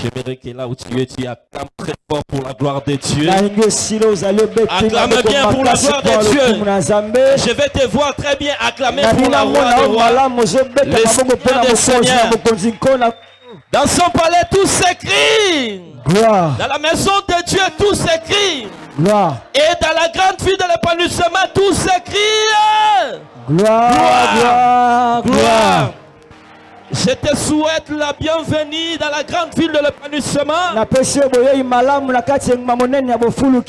J'aimerais que là où tu acclames très fort pour la gloire de Dieu. Acclame bien pour la gloire de Dieu. Je vais te voir très bien acclamer pour la roi des rois. Le Seigneur des seigneurs. Dans son palais, tout s'écrit. Gloire. Dans la maison de Dieu, tout s'écrit. Gloire. Et dans la grande ville de l'épanouissement, tout s'écrit. Gloire. Gloire. Gloire. Je te souhaite la bienvenue dans la grande ville de l'épanouissement. Que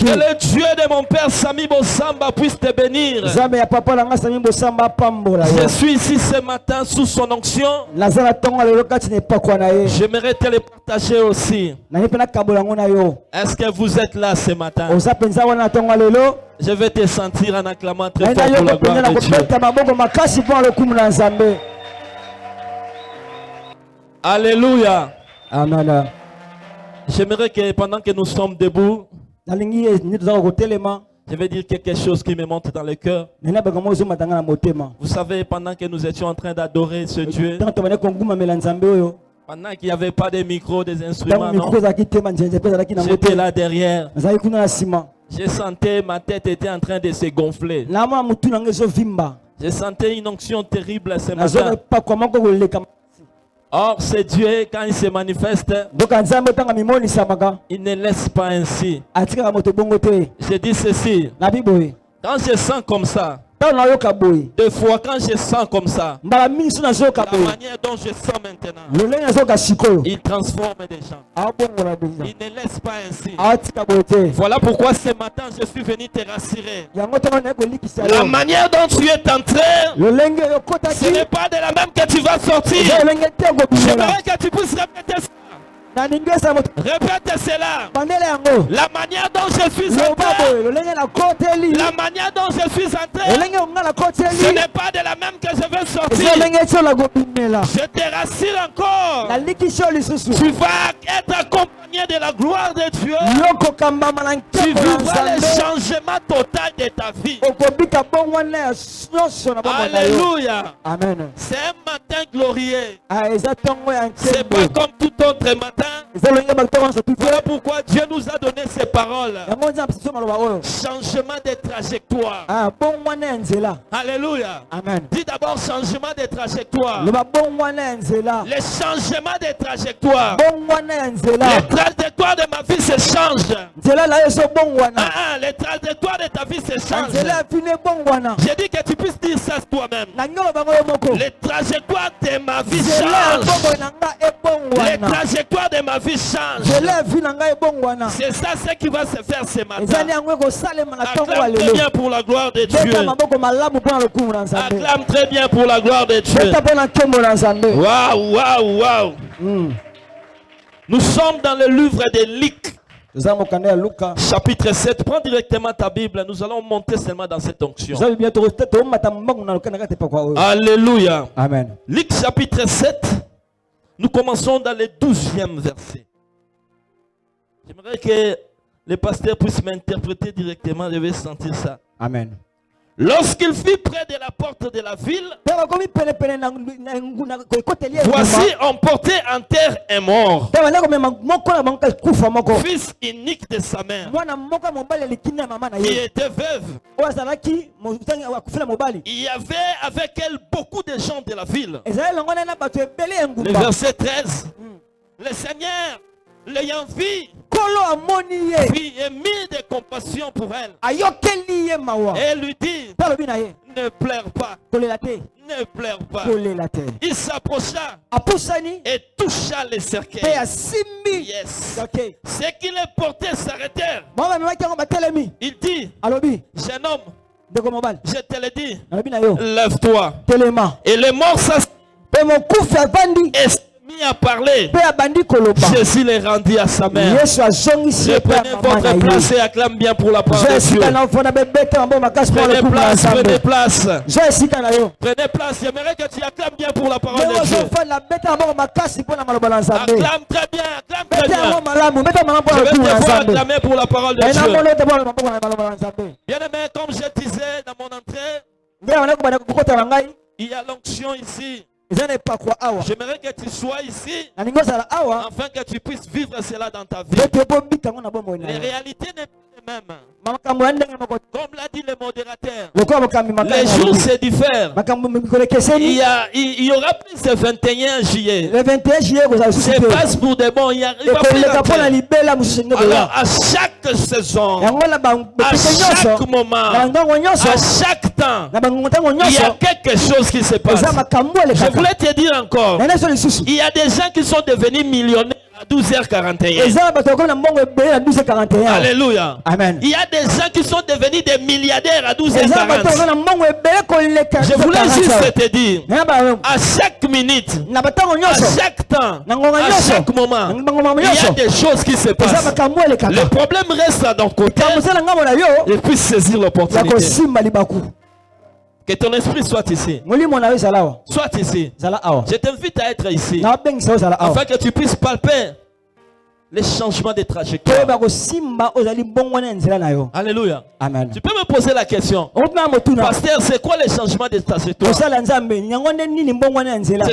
le Dieu de mon père Sami Bosamba puisse te bénir. Je suis ici ce matin sous son onction. J'aimerais te le partager aussi. Est-ce que vous êtes là ce matin? Je vais te sentir en acclamant très fort pour la gloire de Dieu. Alléluia. Amen. J'aimerais que pendant que nous sommes debout, je vais dire quelque chose qui me monte dans le cœur. Vous savez, pendant que nous étions en train d'adorer ce Dieu, pendant qu'il n'y avait pas de micros, des instruments, j'étais là derrière. Je sentais ma tête était en train de se gonfler. Je sentais une onction terrible ce matin. Or, c'est Dieu, quand il se manifeste, il ne laisse pas ainsi. Je dis ceci, quand je sens comme ça, des fois quand je sens comme ça, la manière dont je sens maintenant, il transforme des gens. Il ne laisse pas ainsi. Voilà pourquoi ce matin je suis venu te rassurer. La manière dont tu es entré, ce n'est pas de la même que tu vas sortir. J'aimerais que tu puisses répéter ça. Répète cela. La manière dont je suis entré, la manière dont je suis entré, ce n'est pas de la même que je vais sortir. Je te rassure encore. Tu vas être accompagné de la gloire de Dieu. Tu vivras le changement total de ta vie. Alléluia. Amen. C'est un matin glorieux. C'est pas comme tout autre matin. Voilà pourquoi Dieu nous a donné ces paroles. Changement de trajectoire. Alléluia. Amen. Dis d'abord changement de trajectoire. Le changement de trajectoire. Les trajectoires de ma vie se changent. Les trajectoires de ta vie se changent. J'ai dit que tu puisses dire ça toi-même. Les trajectoires de ma vie changent. Les trajectoires de ma vie change. C'est ça ce qui va se faire ce matin. Acclame très bien pour la gloire de Dieu. Acclame très bien pour la gloire de Dieu. Waouh, waouh, waouh. Nous sommes dans le livre de Luc. Chapitre 7. Prends directement ta Bible. Nous allons monter seulement dans cette onction. Alléluia. Amen. Luc chapitre 7. Nous commençons dans le 12e verset. J'aimerais que les pasteurs puissent m'interpréter directement. Je vais sentir ça. Amen. Lorsqu'il fut près de la porte de la ville, voici on portait en terre un mort, fils unique de sa mère, qui était veuve. Il y avait avec elle beaucoup de gens de la ville. Le verset 13. Le Seigneur, l'ayant vu, puis émis de compassion pour elle, et lui dit, ne pleure pas, ne pleure pas. Il s'approcha et toucha les cercueils. Yes. Ceux qui les portaient s'arrêtèrent. Il dit, jeune homme, je te le dis, lève-toi. Et les morts s'assit mis à parler. Jésus les rendit à sa mère. Prenez votre place et acclame bien pour la parole de Dieu. Prenez place, prenez place. Prenez place, j'aimerais que tu acclames bien pour la parole de Dieu. Acclame très bien, acclame très bien. Je vais te voir acclamer pour la parole de Dieu. Bien aimé, comme je disais dans mon entrée, il y a l'onction ici. J'aimerais que tu sois ici afin que tu puisses vivre cela dans ta vie. Les réalités n'est pas les mêmes. Comme l'a dit le modérateur, les jours se diffèrent. Il y aura plus de 21 juillet. Le 21 juillet, c'est pas pour des bons. Il y a alors, à chaque saison, à chaque moment, à chaque temps, il y a quelque chose qui se passe. Je voulais te dire encore, il y a des gens qui sont devenus millionnaires à 12h41. Alléluia. Amen. Il y a des gens qui sont devenus des milliardaires à 12h40. Je voulais juste te dire, à chaque minute, à chaque temps, à chaque moment, il y a des choses qui se passent. Le problème reste à ton côté et puis saisir l'opportunité. Que ton esprit soit ici. Soit ici. Je t'invite à être ici afin que tu puisses palper les changements de trajectoire. Alléluia. Amen. Tu peux me poser la question, pasteur, c'est quoi les changements de trajectoire? C'est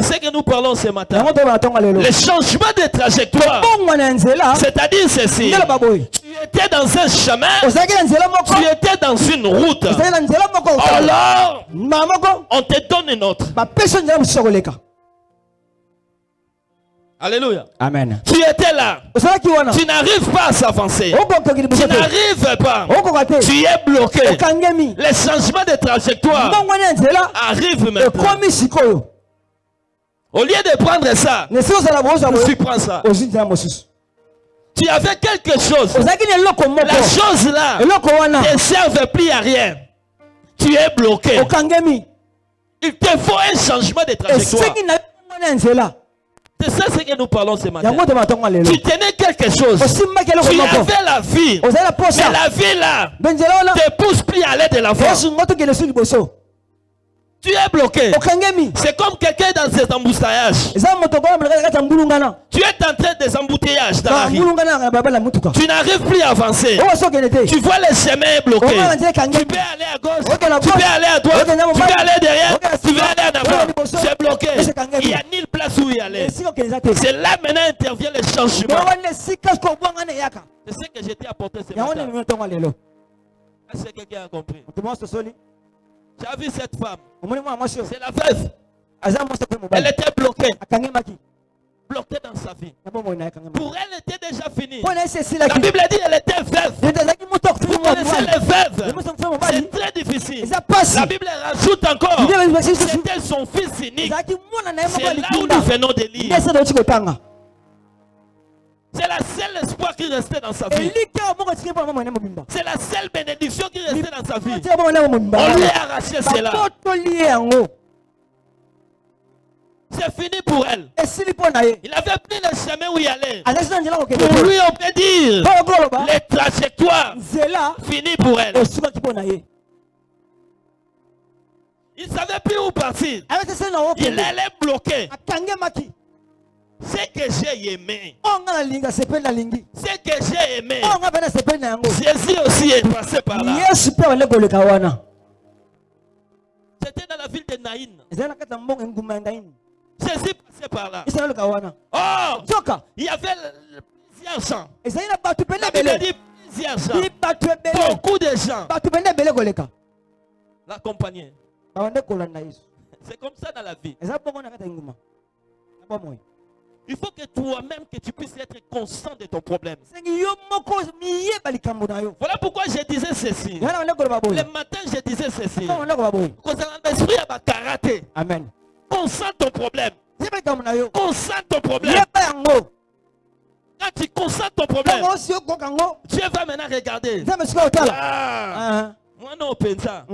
ce que nous parlons ce matin. Les changements de trajectoire, c'est-à-dire ceci. Tu étais dans un chemin, tu étais dans une route. Alors, on te donne une autre. Alléluia. Amen. Tu étais là. Tu n'arrives pas à s'avancer. Tu n'arrives pas. Tu es bloqué. Les changements de trajectoire arrivent maintenant. Au lieu de prendre ça, tu prends ça. Tu avais quelque chose. La chose là ne servait plus à rien. Tu es bloqué. Il te faut un changement de trajectoire. C'est ça ce que nous parlons ce matin. Tu tenais quelque chose. Tu avais la vie. Mais la vie là ne te pousse plus à aller de l'avant. Tu es bloqué. C'est comme quelqu'un dans cet embouteillage. Tu es en train des embouteillages dans la rue. Tu n'arrives plus à avancer. Tu vois les chemins bloqués. Tu peux aller à gauche, tu peux aller à droite, tu peux aller derrière, tu peux aller en avant. C'est bloqué. Il n'y a nulle place où y aller. C'est là maintenant intervient le changement. C'est ce que j'ai apporté ce matin. Est-ce que quelqu'un a compris? Tu as vu cette femme? C'est la veuve. Elle était bloquée. Bloquée dans sa vie. Pour elle, était déjà fini. La Bible dit qu'elle était veuve. Vous connaissez les veuves? C'est très difficile. La Bible rajoute encore. C'était son fils unique. C'est là où nous venons de lire. C'est la seule espoir qui restait dans sa vie. C'est la seule bénédiction qui restait dans sa vie. On lui a arraché cela. C'est fini pour elle. Il avait pris le chemin où il allait. Pour lui, on peut dire les trajectoires finies pour elle. Il ne savait plus où partir. Il allait bloquer. Ce que j'ai aimé, ce que j'ai aimé, Jésus aussi est passé par là. C'était dans la ville de Naïn. Jésus passait par là. Oh, il y avait plusieurs gens. La Bible dit plusieurs gens. Beaucoup de gens l'accompagnaient. C'est comme ça dans la vie. Il faut que toi-même, que tu puisses être conscient de ton problème. Voilà pourquoi je disais ceci. Le matin, je disais ceci. Amen. Consent ton problème. Consent ton problème. Quand tu consens ton problème, Dieu va maintenant regarder. Moi non, pensa.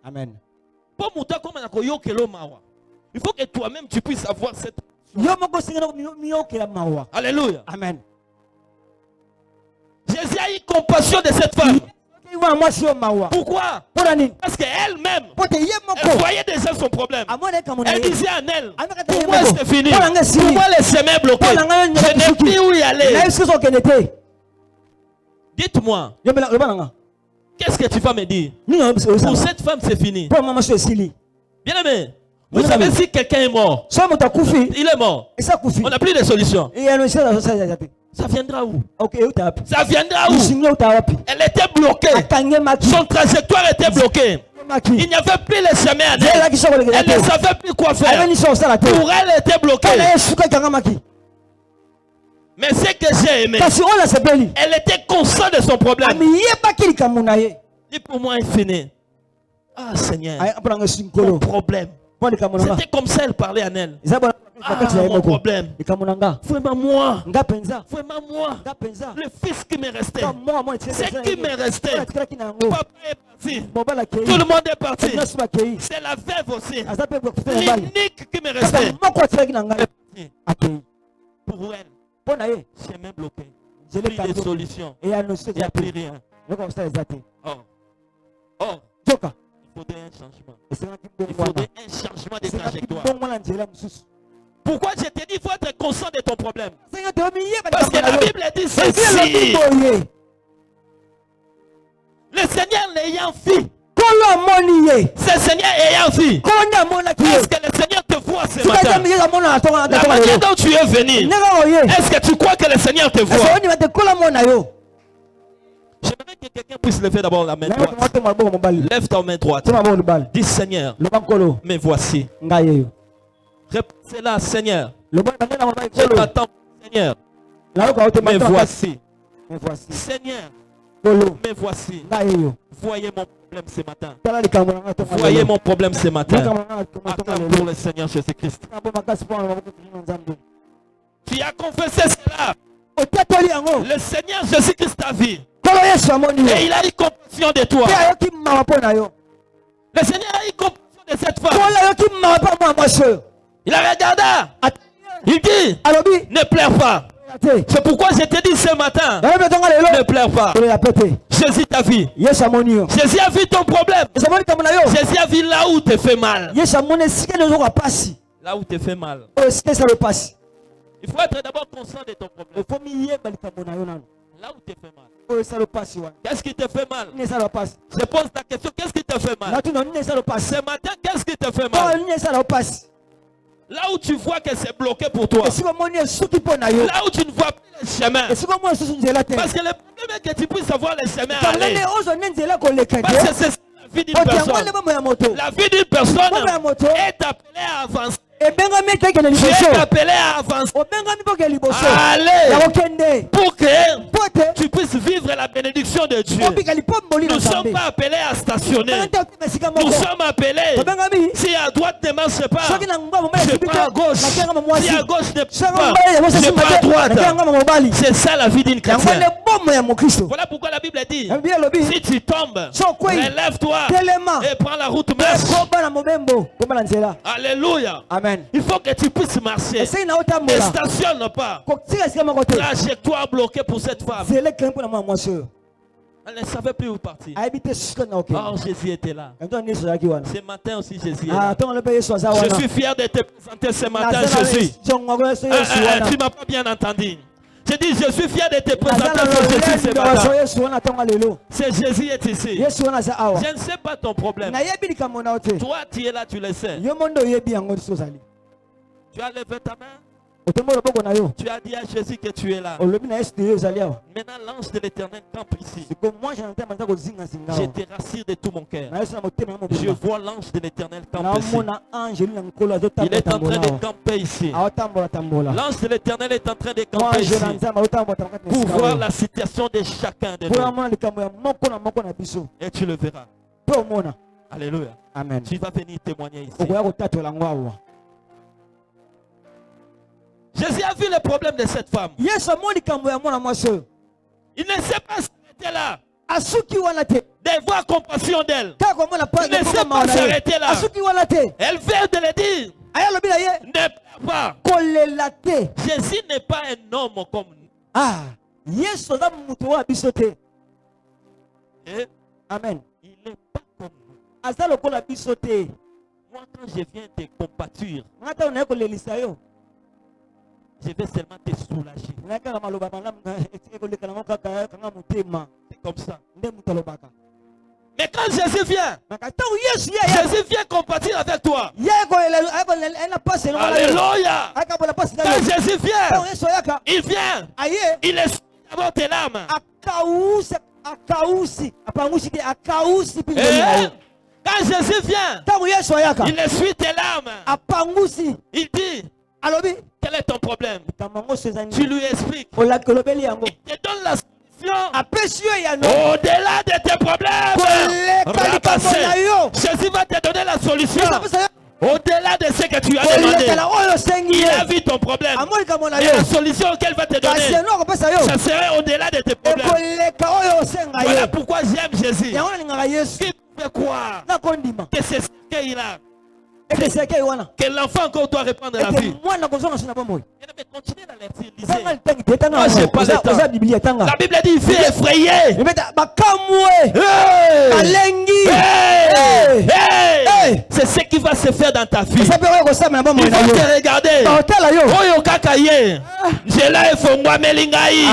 Amen. Il faut que toi-même tu puisses avoir cette. Alléluia. Amen. Jésus a eu compassion de cette femme. Pourquoi? Parce qu'elle-même, elle voyait déjà son problème. Elle disait à elle, pour moi c'est fini. Pour moi les chemins bloqués. Je n'ai plus où y aller. Dites-moi, qu'est-ce que tu vas me dire? Pour cette femme c'est fini. Bien aimé, Vous savez, si quelqu'un est mort, il est mort. On n'a plus de solution. Ça viendra où? Ça viendra où? Elle était bloquée. Son trajectoire était bloquée. Il n'y avait plus le chemin à elle. Elle ne savait plus quoi faire. Pour elle, elle était bloquée. Mais ce que j'ai aimé, elle était consciente de son problème. Et pour moi, elle finit. Ah Seigneur, mon problème. C'était comme ça, elle parlait à elle. Ah, mon problème. Vraiment moi. Vraiment moi. Le fils qui me restait. Ce qui me restait. Papa est parti. Tout le monde est parti. C'est la veuve aussi. L'unique qui me restait. Pour elle, chemin bloqué. Plus de solution. Il n'y a plus rien. Or, il faudrait un changement. Il faudrait un changement de trajectoire. Pourquoi je te dis qu'il faut être conscient de ton problème? Parce que la Bible dit ceci. Le Seigneur l'ayant fait. C'est le Seigneur ayant fait. Est-ce que le Seigneur te voit ce matin? La manière dont tu es venu. Est-ce que tu crois que le Seigneur te voit? J'aimerais que quelqu'un puisse lever d'abord la main droite. Lève ta main droite. Dis Seigneur, me voici. Répétez-la, Seigneur. Je t'attends, Seigneur. Me voici. Seigneur, me voici. Voyez mon problème ce matin. Voyez mon problème ce matin. Acclame pour le Seigneur Jésus-Christ. Tu as confessé cela. Le Seigneur Jésus-Christ t'a vu. Et il a eu compassion de toi. Le Seigneur a eu compassion de cette femme. Il a regardé. Il dit, ne pleure pas. C'est pourquoi je te dis ce matin, ne pleure pas. Jésus t'a vu. Jésus a vu ton problème. Jésus a vu là où tu fait mal. Là où tu fait mal. Il faut être d'abord conscient de ton problème. Là où tu fais mal. Qu'est-ce qui te fait mal? Je pose ta question, qu'est-ce qui te fait mal? Ce matin, qu'est-ce qui te fait mal? Là où tu vois que c'est bloqué pour toi. Là où tu ne vois plus le chemin. Parce que le problème est que tu puisses savoir le chemin aller. Parce que c'est la vie d'une personne. La vie d'une personne est appelée à avancer. Tu es appelé à avancer. Allez, pour que tu puisses vivre la bénédiction de Dieu. Nous ne sommes pas appelés à stationner. Nous sommes appelés. Si à droite ne marche pas, je prends à gauche. Si à gauche ne marche pas, je prends à droite. C'est ça la vie d'une chrétienne. Voilà pourquoi la Bible dit, si tu tombes, relève-toi et prends la route marche. Alléluia. Amen. Il faut que tu puisses marcher. Ne stationne pas. Trajectoire bloquée pour cette femme. Elle ne savait plus où partir. Oh, Jésus était là. Ce matin aussi, Jésus est là. Je suis fier de te présenter ce matin, Jésus. Tu ne m'as pas bien entendu. Je dis, je suis fier de te présenter Jésus ce matin. C'est Jésus est ici. Je ne sais pas ton problème. Toi, tu es là, tu le sais. Tu as levé ta main. Tu as dit à Jésus que tu es là. Maintenant, l'ange de l'Éternel campe ici. Je te rassure de tout mon cœur. Je vois l'ange de l'Éternel camper ici. Il est en train de camper ici. L'ange de l'Éternel est en train de camper ici pour voir la situation de chacun de nous. Et tu le verras. Alléluia. Amen. Tu vas venir témoigner ici. Jésus a vu le problème de cette femme. Il ne sait pas s'arrêter là. D'avoir compassion d'elle. Il ne sait pas s'arrêter là. Elle vient de le dire. Ne pleure pas. Jésus n'est pas un homme comme nous. Amen. Il n'est pas comme nous. Moi, quand je viens te compatir, je vais seulement te soulager. C'est comme ça. Mais quand Jésus vient, Jésus vient compatir avec toi. Alléluia. Quand Jésus vient, il vient. Il est d'abord tes larmes. Quand Jésus vient, il essuie tes larmes. Il dit, quel est ton problème? Tu lui expliques. Il te donne la solution. Au-delà de tes problèmes, Jésus va te donner la solution. Au-delà de ce que tu as demandé, il a vu ton problème. Et la solution qu'elle va te donner, ça serait au-delà de tes problèmes. Voilà pourquoi j'aime Jésus. Il fait quoi? Que c'est ce qu'il a. Que l'enfant encore doit reprendre la vie. Continuez à l'être. Moi, j'ai pas le temps. La Bible dit, il fait effrayer. C'est ce qui va se faire dans ta vie. Il faut te regarder. Oyo kakaye. Je l'ai fait moi melingai.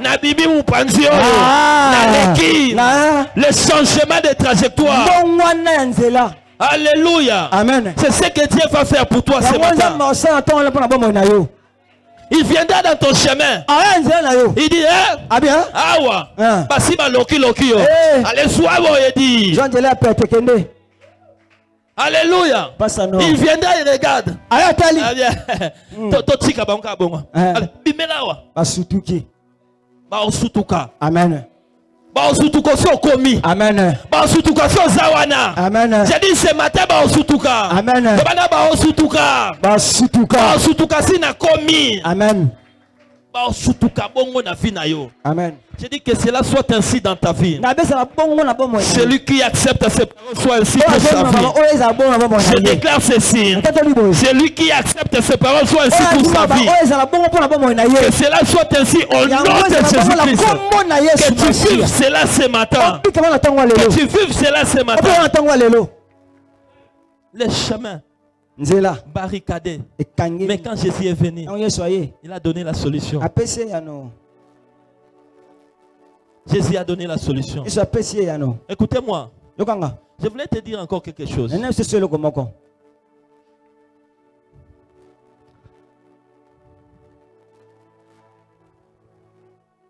Na bibi mupanzio. Na leki. Le changement de trajectoire. Alléluia. Amen. C'est ce que Dieu va faire pour toi ce matin. Il viendra dans ton chemin. Il dit, awa, basiba loki loki yo. Allez, sois il dit. Alléluia. Il viendra, il regarde. Totika banka bongo. Allez, bimelawa. Basutuki. Basutuka. Amen. Amen. Amen. J'ai dit ce matin, Amen. Amen. Amen. J'ai dit que cela soit ainsi dans ta vie. Celui qui accepte ces paroles soit ainsi pour sa vie. Je déclare ceci. Celui qui accepte ces paroles soit ainsi pour sa vie. Que cela soit ainsi au nom de Jésus-Christ. Que tu vives cela ce matin. Que tu vives cela ce matin. Les chemins barricadés. Mais quand Jésus est venu, il a donné la solution. Jésus a donné la solution. Écoutez-moi. Je voulais te dire encore quelque chose.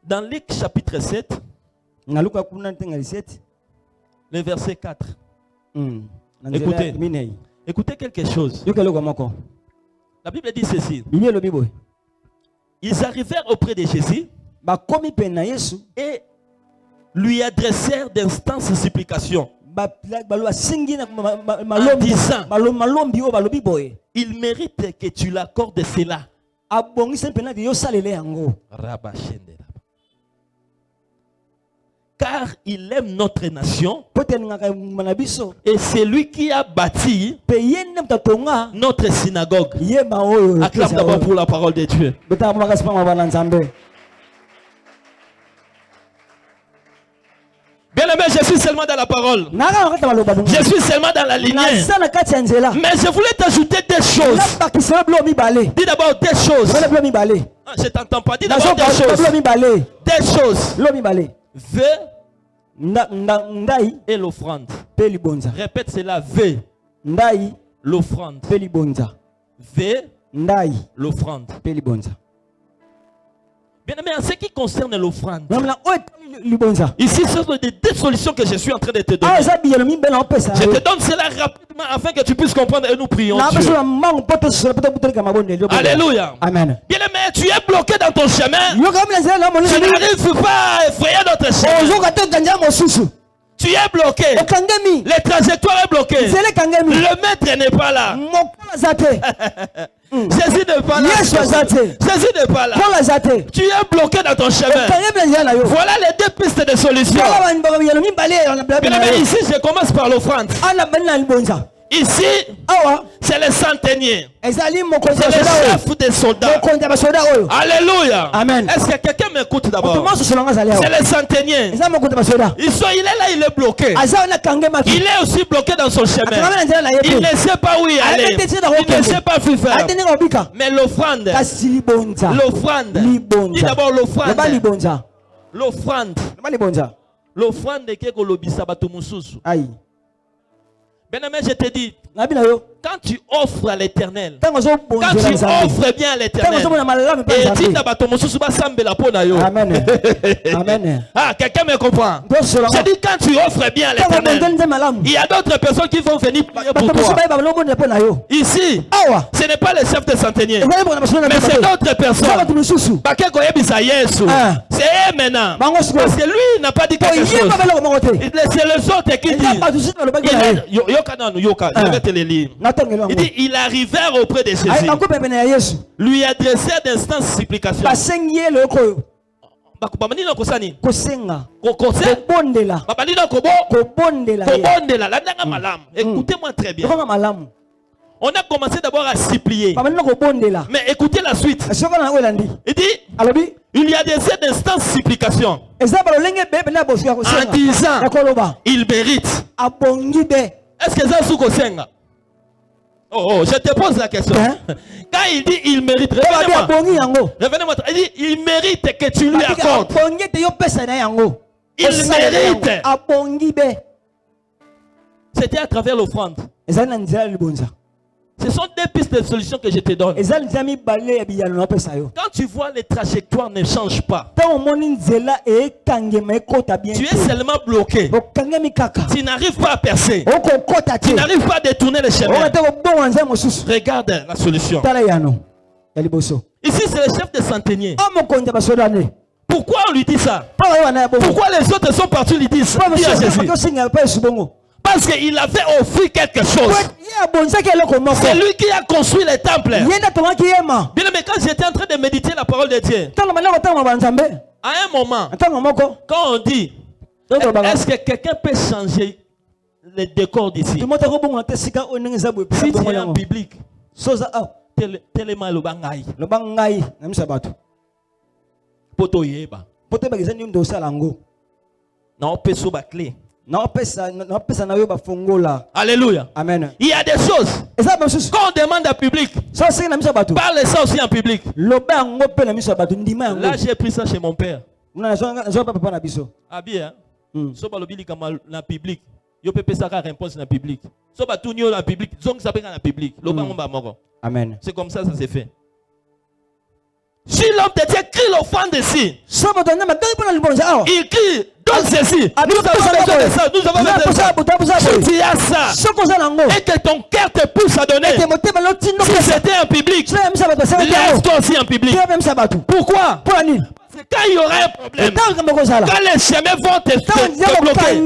Dans Luc chapitre 7, le verset 4. Écoutez quelque chose. La Bible dit ceci. Ils arrivèrent auprès de Jésus et lui adressèrent d'instances supplications en disant, il mérite que tu l'accordes cela. Car il aime notre nation et c'est lui qui a bâti notre synagogue. Acclame d'abord pour la parole de Dieu. Bien aimé, je suis seulement dans la parole. Je suis seulement dans la lignée. Mais je voulais t'ajouter des choses. Dis d'abord des choses. Je t'entends pas. Dis d'abord des choses. Des choses. V et l'offrande. Répète cela. V. L'offrande. V. L'offrande. Bien aimé, en ce qui concerne l'offrande, ici ce sont des deux solutions que je suis en train de te donner. Je te donne cela rapidement afin que tu puisses comprendre et nous prions Dieu. Alléluia. Amen. Bien aimé, tu es bloqué dans ton chemin. Tu n'arrives pas à effrayer notre chemin. Tu es bloqué. Les trajectoires est bloqué. Le maître n'est pas là. Jésus n'est pas là. Jésus n'est pas là. Tu es bloqué dans ton chemin. Voilà les deux pistes de solution. Ici, je commence par l'offrande. Ici, c'est le centenier. C'est le chef des soldats. Alléluia. Amen. Est-ce que quelqu'un m'écoute d'abord? C'est le centenier. Il est là, il est bloqué. Il est aussi bloqué dans son chemin. Il ne sait pas où y aller. Il ne sait pas où faire. Mais l'offrande. L'offrande. Dis d'abord l'offrande. L'offrande. L'offrande qui est kolobisa bato mususu. Aïe. Bien-aimé, je te dis, quand tu offres à l'Éternel, quand tu offres bien à l'Éternel, Amen. Amen. Ah, quelqu'un me comprend. Je dis, quand tu offres bien à l'Éternel, il y a d'autres personnes qui vont venir prier pour toi. Ici, ce n'est pas le chef de centenier, mais c'est d'autres personnes. C'est eux maintenant. Parce que lui n'a pas dit quelque chose. C'est les autres qui disent. Je vais te le lire. Il dit, il arrivèrent auprès de Jésus, lui adressèrent d'instances supplications. Écoutez-moi très bien. On a commencé d'abord à supplier. Mais écoutez la suite. Il dit, il y a des d'instances supplications. En disant, il mérite. Est-ce que ça sous Kosenga? Oh, je te pose la question. Quand il dit il mérite, revenez-moi. Il dit il mérite que tu lui accordes. Il mérite. C'était à travers l'offrande. Ce sont des pistes de solutions que je te donne. Quand tu vois les trajectoires ne changent pas, tu es seulement bloqué. Tu n'arrives pas à percer. Tu n'arrives pas à détourner le chemin. Regarde la solution. Ici, c'est le chef de centenier. Pourquoi on lui dit ça? Pourquoi les autres sont partis lui dire Jésus? Parce qu'il avait offert quelque chose. C'est lui qui a construit les temples. Bien, mais quand j'étais en train de méditer la parole de Dieu, à un moment, quand on dit, est-ce que quelqu'un peut changer le décor d'ici? Si tu es en biblique, tellement le bangaï. Poto yeba. Non, peut se clé. Alléluia. Amen. Il y a des choses. Quand on demande à public, parle ça aussi en public. Là, j'ai pris ça chez mon père. Ah bien. So ba lobili kama na public. Yo pepe ça ka réponse na public. So ba tout nyo na public, zong ça na public. Loba ngomba moko. Amen. C'est comme ça s'est fait. Si l'homme de Dieu crie l'offrande ici, il crie, donne ceci. Nous avons besoin de ça. Nous avons besoin de ça. Si tu as ça, et que ton cœur te pousse à donner, si c'était en public, laisse-toi aussi en public. Pourquoi? Parce que quand il y aura un problème, quand les chemins vont te bloquer,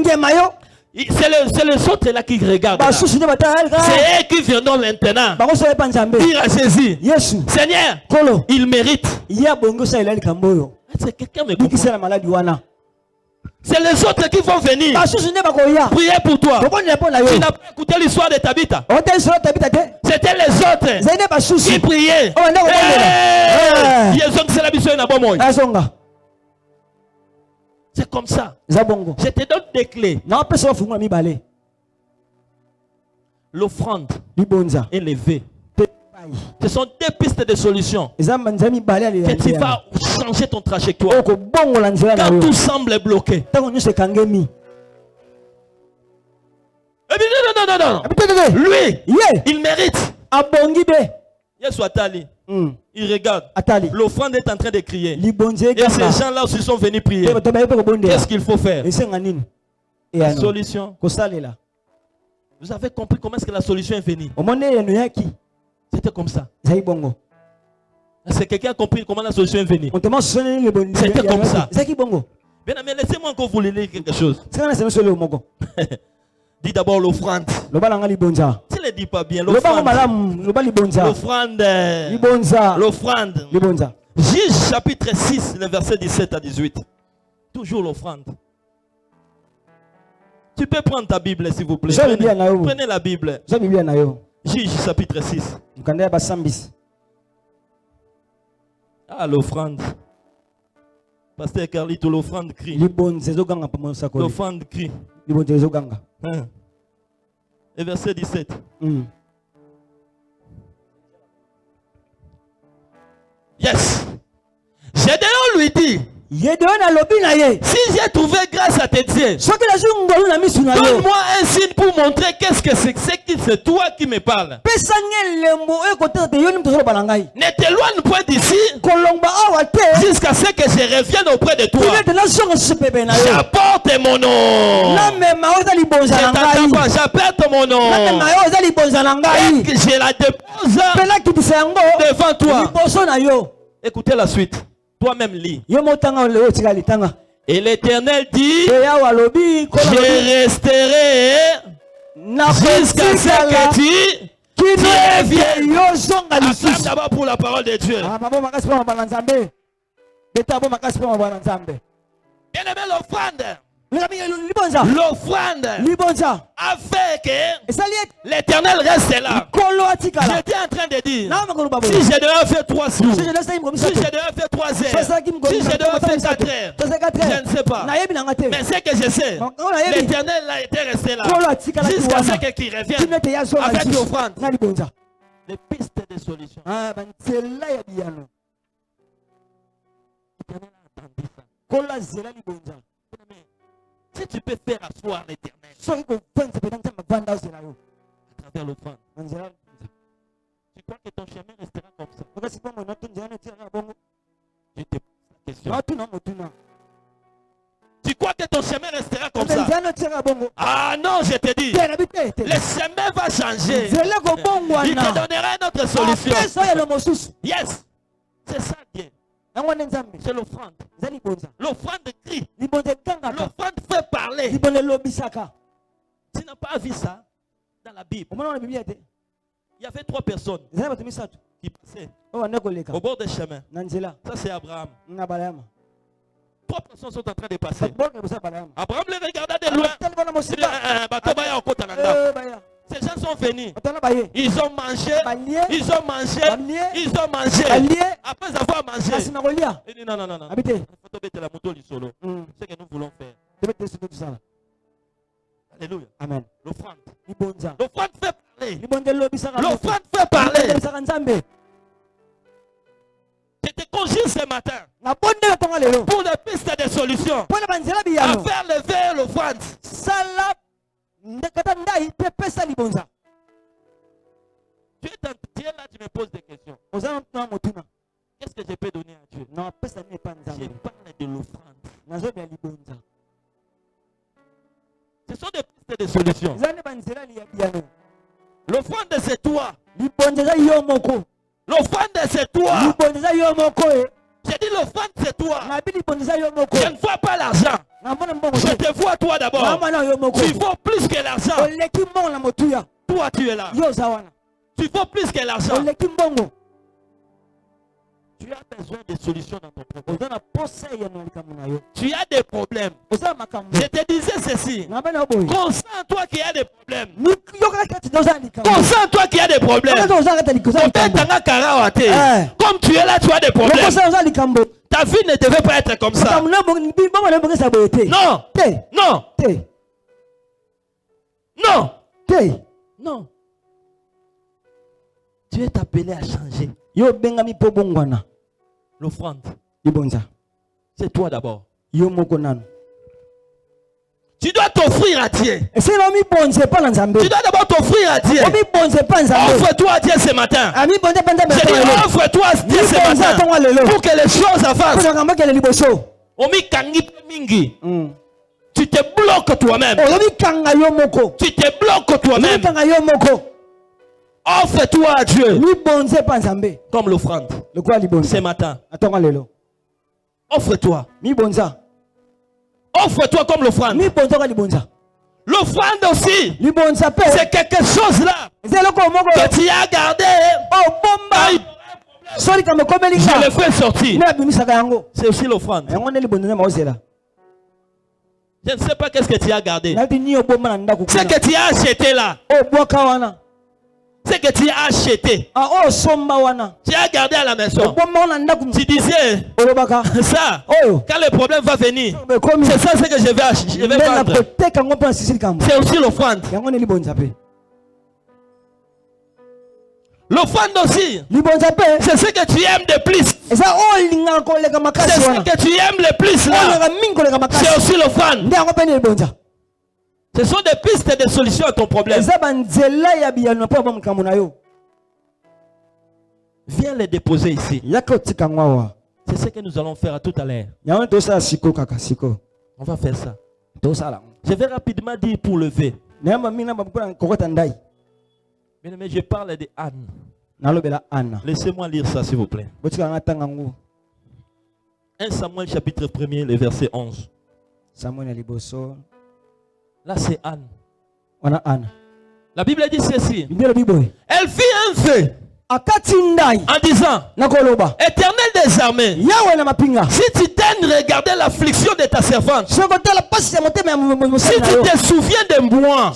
c'est les autres là qui regardent. C'est eux qui viendront maintenant dire à Jésus, Seigneur, il mérite. C'est quelqu'un me comprend. C'est les autres qui vont venir prier pour toi. Tu n'as pas écouté l'histoire de Tabitha. C'était les autres qui priaient. C'est comme ça. Je te donne des clés. L'offrande élevée. Ce sont des pistes de solutions que tu vas changer ton trajectoire quand tout semble bloqué. Non. Lui, il mérite. Yes, Atali. Il regarde. L'offrande est en train de crier. Et ces gens-là aussi sont venus prier. Qu'est-ce qu'il faut faire? La solution. Vous avez compris comment est-ce que la solution est venue? C'était comme ça. Est-ce que quelqu'un a compris comment la solution est venue? C'était comme ça. Bien, mais laissez-moi encore vous lire quelque chose. Dis d'abord l'offrande. Tu ne le dis pas bien. L'offrande. Juge chapitre 6, le verset 17 à 18. Toujours l'offrande. Tu peux prendre ta Bible s'il vous plaît. Prenez la Bible. Juge chapitre 6. Ah, l'offrande. Pasteur Carlito, l'offrande crie. L'offrande crie. Et verset 17. Yes. Gédéon lui dit, Si j'ai trouvé grâce à tes dieux, donne-moi un signe pour montrer qu'est-ce que c'est toi qui me parles. Ne t'éloigne point d'ici jusqu'à ce que je revienne auprès de toi. J'apporte mon nom. J'apporte mon nom. Et que je la dépose devant toi. Écoutez la suite. Toi-même lis. Et l'Éternel dit, je resterai jusqu'à ce que tu reviennes. Acclame d'abord pour la parole de Dieu. Bien-aimé, l'offrande a fait que l'Éternel reste là. J'étais en train de dire, si je devais faire 3 jours, si je devais faire 3 heures, si je devais faire 4 heures, je ne sais pas. Mais ce que je sais, l'Éternel a été resté là jusqu'à ce qu'il revienne avec l'offrande. Les pistes de solution. L'Éternel a entendu ça. Si tu peux faire asseoir l'Éternel à travers l'offrande, tu crois que ton chemin restera comme ça? Je te pose la question. Tu crois que ton chemin restera comme ça? Ah non, je te dis, le chemin va changer. Il te donnera une autre solution. Yes, c'est ça Dieu. C'est l'offrande. L'offrande crie. L'offrande fait parler. Tu n'as pas vu ça dans la Bible? Il y avait 3 personnes qui passaient au bord des chemins. Ça c'est Abraham. 3 personnes sont en train de passer. Abraham les regarda de loin. Ces gens sont venus. Ils ont mangé. Ils ont mangé. Ils ont mangé. Après avoir mangé, il dit non. C'est ce que nous voulons faire. Alléluia. Amen. L'offrande. L'offrande fait parler. L'offrande fait parler. Je te conjure ce matin pour des pistes de solutions à faire lever l'offrande. Tu es là, tu me poses des questions. Qu'est-ce que je peux donner à Dieu? Je parle de l'offrande. Ce sont des pistes de solutions. L'offrande c'est toi. L'offrande c'est toi. J'ai dit l'offrande c'est toi. Je ne vois pas l'argent. Je te vois toi d'abord. Tu vaux plus que l'argent. Toi tu es là. Tu vaux plus que l'argent. Tu as besoin de solutions dans ton problème. Tu as des problèmes. Je te disais ceci. Concentre-toi qu'il y a des problèmes. Concentre-toi qu'il y a des problèmes. Comme tu es là, tu as des problèmes. Ta vie ne devait pas être comme ça. Non. Tu es appelé à changer. L'offrande, c'est toi d'abord. Tu dois t'offrir à Dieu. Tu dois d'abord t'offrir à Dieu. Offre-toi à Dieu ce matin. Je dis offre-toi à Dieu ce matin pour que les choses avancent. Tu te bloques toi-même. Tu te bloques toi-même. Offre-toi à Dieu comme l'offrande ce matin. Offre-toi. Offre-toi comme l'offrande. L'offrande aussi, c'est quelque chose là que tu as gardé. Je le fais sortir. C'est aussi l'offrande. Je ne sais pas qu'est-ce que tu as gardé. Ce que tu as acheté là. C'est que tu as acheté. Tu as gardé à la maison. Tu disais ça. Quand le problème va venir, c'est ça ce que je vais acheter. Je vais vendre. C'est aussi l'offrande. L'offrande aussi. C'est ce que tu aimes de plus. C'est ce que tu aimes le plus là. C'est aussi l'offrande. Ce sont des pistes de solutions à ton problème. Viens les déposer ici. C'est ce que nous allons faire à tout à l'heure. On va faire ça. Je vais rapidement dire pour lever. Mais je parle de Anne. Laissez-moi lire ça s'il vous plaît. 1 Samuel chapitre 1er, le verset 11. Là c'est Anne. La Bible dit ceci. Elle fit un feu en disant, Éternel des armées, si tu daignes regarder l'affliction de ta servante, si tu te souviens de moi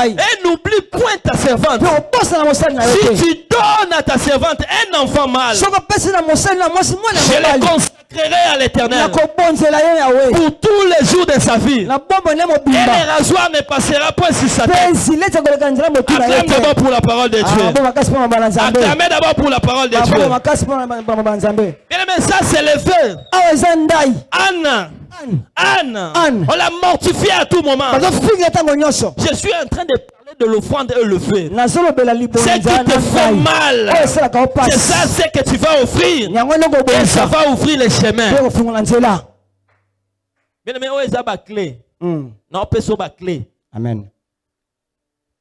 et n'oublie point ta servante, si tu donnes à ta servante un enfant mâle, je le consacrerai à l'Éternel pour tous les jours de sa vie, et le rasoir ne passera point sur sa tête. Acclame d'abord pour la parole de Dieu. Acclamez d'abord pour la parole de Dieu. Bien aimé, ça c'est le feu. Anne, on l'a mortifié à tout moment. Je suis en train de parler de l'offrande et le feu. C'est qui te fait mal. C'est ça ce que tu vas offrir. Et ça va ouvrir les chemins. Bien aimé, on est à clé. Non, on peut sauver la clé. Amen.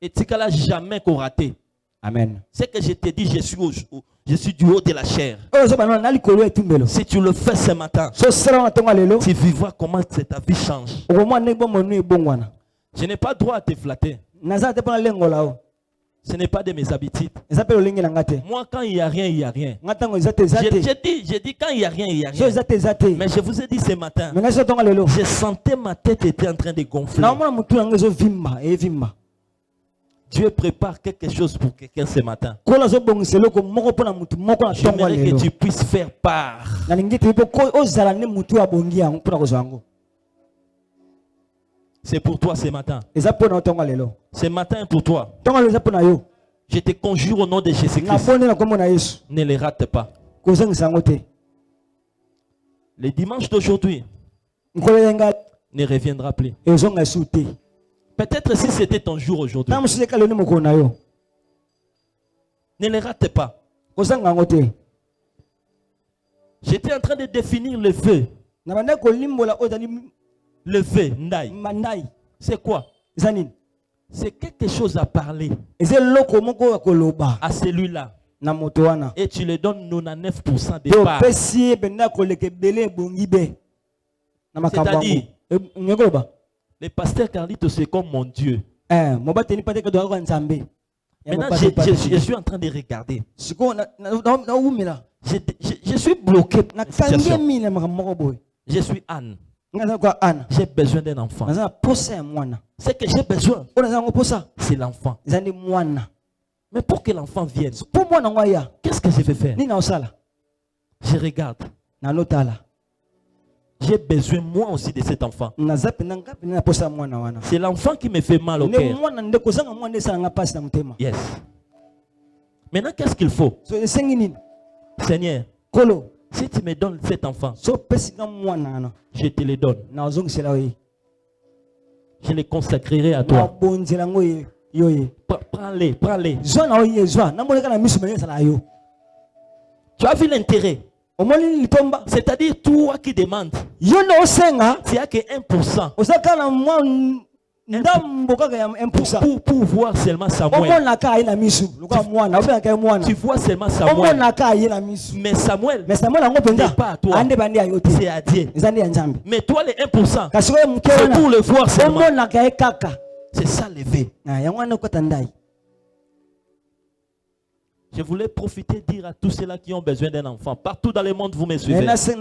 Et tu n'as jamais qu'on raté. Amen. C'est que je te dis, je suis du haut de la chair. Si tu le fais ce matin, tu vivras comment ta vie change. Je n'ai pas droit à te flatter. Ce n'est pas de mes habitudes. Moi, quand il n'y a rien, il n'y a rien. J'ai dit quand il n'y a rien, il n'y a rien. Mais je vous ai dit ce matin, je sentais ma tête était en train de gonfler. Dieu prépare quelque chose pour quelqu'un ce matin. J'aimerais que tu puisses faire part. C'est pour toi ce matin. Ce matin est pour toi. Je te conjure au nom de Jésus-Christ. Ne les rate pas. Le dimanche d'aujourd'hui ne reviendra plus. Peut-être si c'était ton jour aujourd'hui. Ne les rate pas. J'étais en train de définir le feu. Le feu, Ndai. C'est quoi? C'est quelque chose à parler à celui-là. Et tu lui donnes 99% de part. C'est-à-dire, le pasteur Carlito, c'est comme mon Dieu. Maintenant, je suis en train de regarder. Je suis bloqué. Je suis Anne. J'ai besoin d'un enfant. Ce que j'ai besoin, c'est l'enfant. Mais pour que l'enfant vienne, qu'est-ce que je vais faire? Je regarde. J'ai besoin moi aussi de cet enfant. C'est l'enfant qui me fait mal au cœur. Yes. Maintenant, qu'est-ce qu'il faut? Seigneur, si tu me donnes cet enfant, je te le donne. Je le consacrerai à toi. Prends-les. Tu as vu l'intérêt? C'est-à-dire toi qui demandes, tu n'as que 1%. Pour voir seulement Samuel. Tu vois seulement Samuel. Mais Samuel n'est pas à toi. C'est à Dieu. Mais toi les 1%, c'est pour le voir seulement. C'est ça lever. Je voulais profiter de dire à tous ceux-là qui ont besoin d'un enfant. Partout dans le monde, vous me suivez. C'est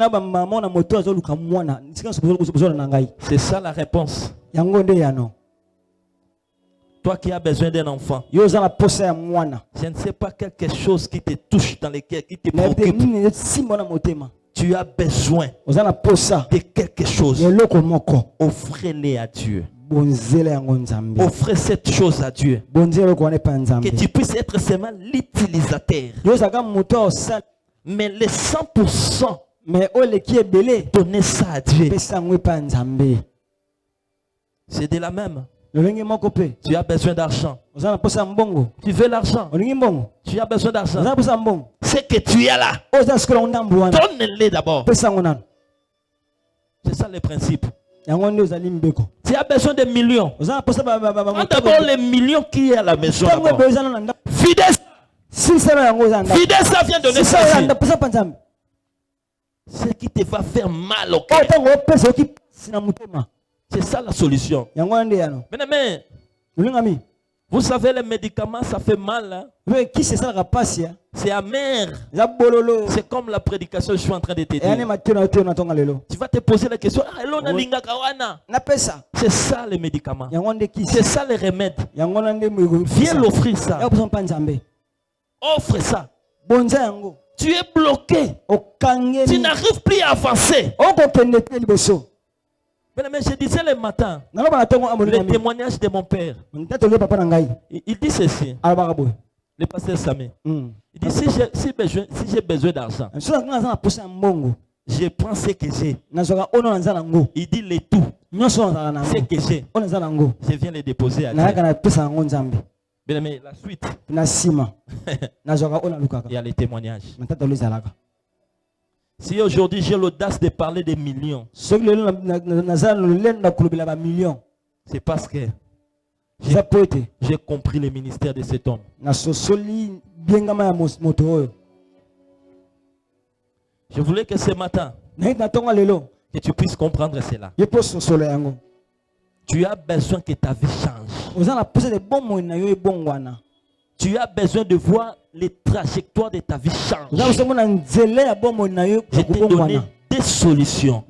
ça la réponse. Toi qui as besoin d'un enfant, je ne sais pas quelque chose qui te touche dans le cœur, qui te préoccupe. Tu as besoin de quelque chose. Offrez-les à Dieu. Offrez cette chose à Dieu. Que tu puisses être seulement l'utilisateur. Mais les 100%, donnez ça à Dieu. C'est de la même. Tu as besoin d'argent. Tu veux l'argent. Tu as besoin d'argent. C'est que tu es là. Donne-le d'abord. C'est ça le principe. Tu as besoin de millions. Prends d'abord les millions qui est à la maison. Fidèle. Fidèle, ça vient donner ça ici. Ce qui te va faire mal au cœur. C'est ça la solution. Mais, vous savez, les médicaments, ça fait mal. Hein? C'est amer. C'est comme la prédication que je suis en train de te dire. Tu vas te poser la question. C'est ça les médicaments. C'est ça les remèdes. Viens l'offrir ça. Offre ça. Tu es bloqué. Tu n'arrives plus à avancer. Mais je disais le matin, le témoignage de mon père. Il dit ceci. Le pasteur Samé. Il dit si j'ai besoin d'argent, je prends ce que j'ai. Il dit le tout. Ce que j'ai. Je viens le déposer à Dieu. Mais la suite. Il y a les témoignages. Si aujourd'hui j'ai l'audace de parler des millions, c'est parce que j'ai compris le ministère de cet homme. Je voulais que ce matin, que tu puisses comprendre cela. Tu as besoin que ta vie change. Tu as besoin de voir les trajectoires de ta vie changer. Je t'ai donné des solutions.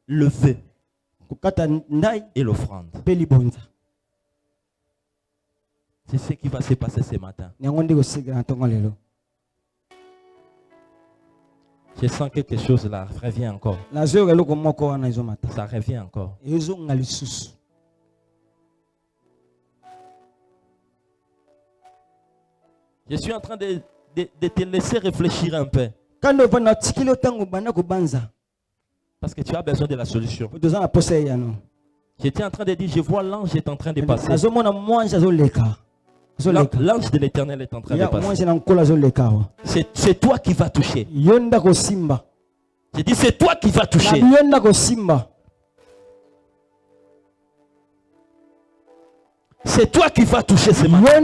Le vœu et l'offrande. C'est ce qui va se passer ce matin. Je sens quelque chose là. Revient encore. Ça revient encore. Je suis en train de te laisser réfléchir un peu. Parce que tu as besoin de la solution. J'étais en train de dire, je vois l'ange est en train de passer. L'ange de l'Éternel est en train de passer. C'est toi qui vas toucher. Je dis, c'est toi qui vas toucher. C'est toi qui vas toucher ce matin.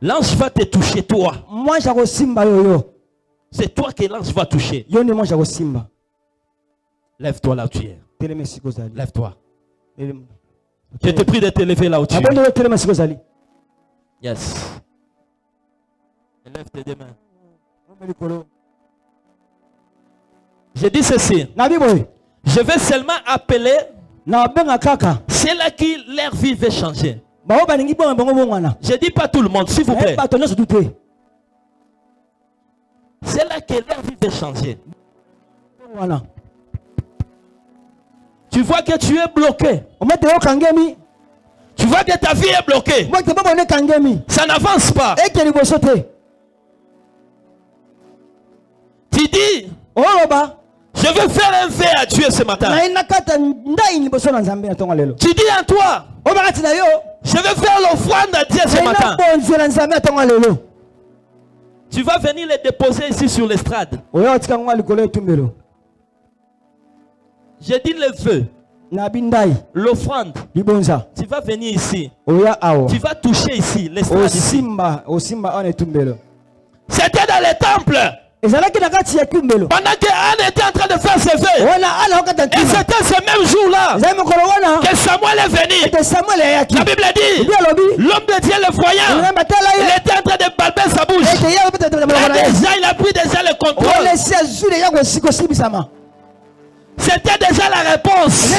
L'ange va te toucher, toi. C'est toi que l'ange va toucher. Lève-toi là où tu es. Lève-toi. Je te prie de te lever là où tu es. Yes. Lève tes deux mains. Je dis ceci. Je vais seulement appeler ceux-là qui leur vie veut changer. Je dis pas tout le monde, s'il vous plaît. C'est là que leur vie veut changer. Tu vois que tu es bloqué. Tu vois que ta vie est bloquée. Ça n'avance pas. Tu dis, je veux faire un vœu à Dieu ce matin. Tu dis en toi, je veux faire l'offrande à Dieu ce matin. Tu vas venir les déposer ici sur l'estrade. J'ai dit le vœu, l'offrande. Tu vas venir ici. Tu vas toucher ici l'estrade ici. C'était dans le temple. Pendant qu'Anne était en train de faire ses vœux, et c'était ce même jour-là que Samuel est venu. La Bible dit, l'homme de Dieu le voyant, il était en train de palper sa bouche. Il a pris déjà le contrôle. C'était déjà la réponse.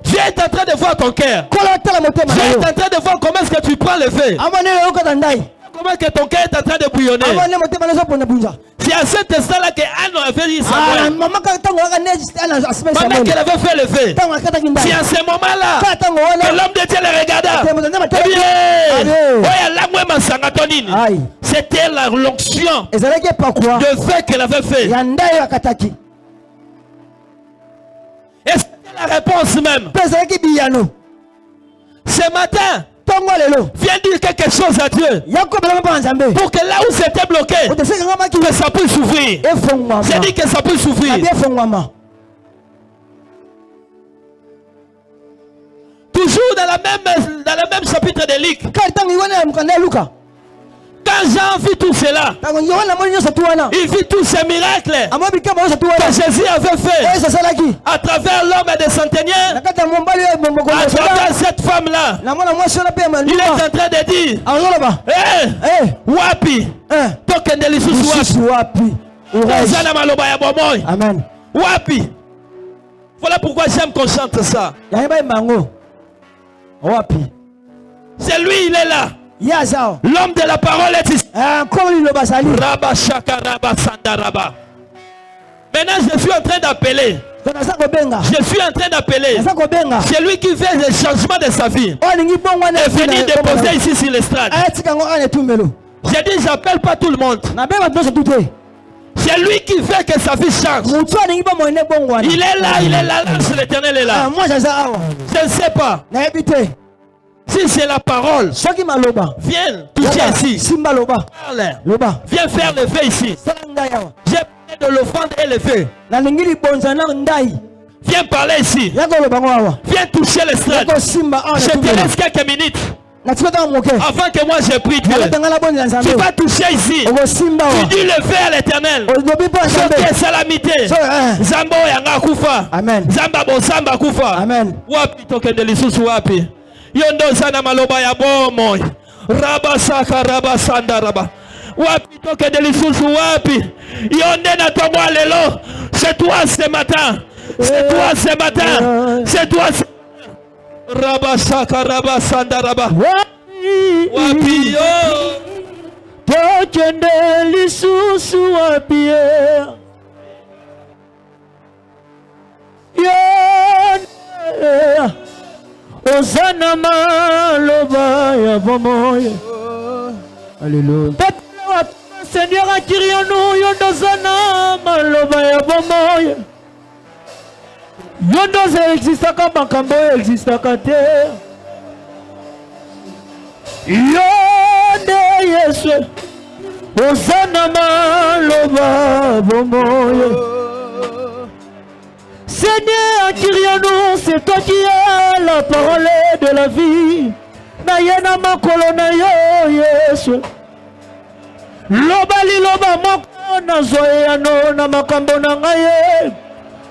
Dieu est en train de voir ton cœur. Dieu est en train de voir comment est-ce que tu prends le vœu. comment que ton cœur est en train de bouillonner. C'est à cet instant-là que Anne avait dit Samuel. Pendant qu'elle avait fait le fait. C'est à ce moment-là que l'homme de Dieu le regarda. C'était la l'onction de fait qu'elle avait fait. Et c'était la réponse même. Ce matin, viens dire quelque chose à Dieu pour que là où c'était bloqué, que ça puisse s'ouvrir. J'ai dit que ça puisse s'ouvrir. Toujours dans la même chapitre de Luc. Quand Jean vit tout cela, il vit tous ces miracles que Jésus avait fait à travers l'homme des centeniers, à travers cette femme-là. Il est en train de dire, Wapi, Amen. Wapi. Voilà pourquoi j'aime qu'on chante ça. C'est lui, il est là. L'homme de la parole est ici. Rabba Shaka Rabba Sandaraba. Maintenant, je suis en train d'appeler. Je suis en train d'appeler. C'est lui qui fait le changement de sa vie. Et venir déposer ici sur l'estrade. J'ai dit, j'appelle pas tout le monde. C'est lui qui fait que sa vie change. Il est là, l'Éternel est là. Je ne sais pas. Si c'est la parole, viens toucher ici. Parle. Viens faire le feu ici. J'ai parlé de l'offrande et le feu. Viens parler ici. Viens toucher le stade. Je te laisse quelques minutes. Avant que moi je prie Dieu, tu vas toucher ici. Tu dis le feu à l'Éternel. Soke salamité. Zambo yanga kufa. Zamba bo samba kufa. Wapi tokende lisusu wapi. Yondo sana maloba ya bomo. Raba saka raba sanda raba. Wapi tokende lisusu wapi. Yonde na tomwa lelo. C'est toi ce matin. C'est toi ce matin. C'est toi ce Raba saka raba sanda raba. Wapi yo tokende lisusu wapi Osana maloba ya bomoye. Alléluia. Seigneur akiriano yondozana maloba ya bomoye. Yondoze existaka makambo existaka te. Yonde Yesu Osana maloba bomoye. Seigneur akiriano, c'est toi qui as la parole de la vie. Nayena makolo na yo Yesu. Loba liloba moko na zoyano na makambo na ngaye.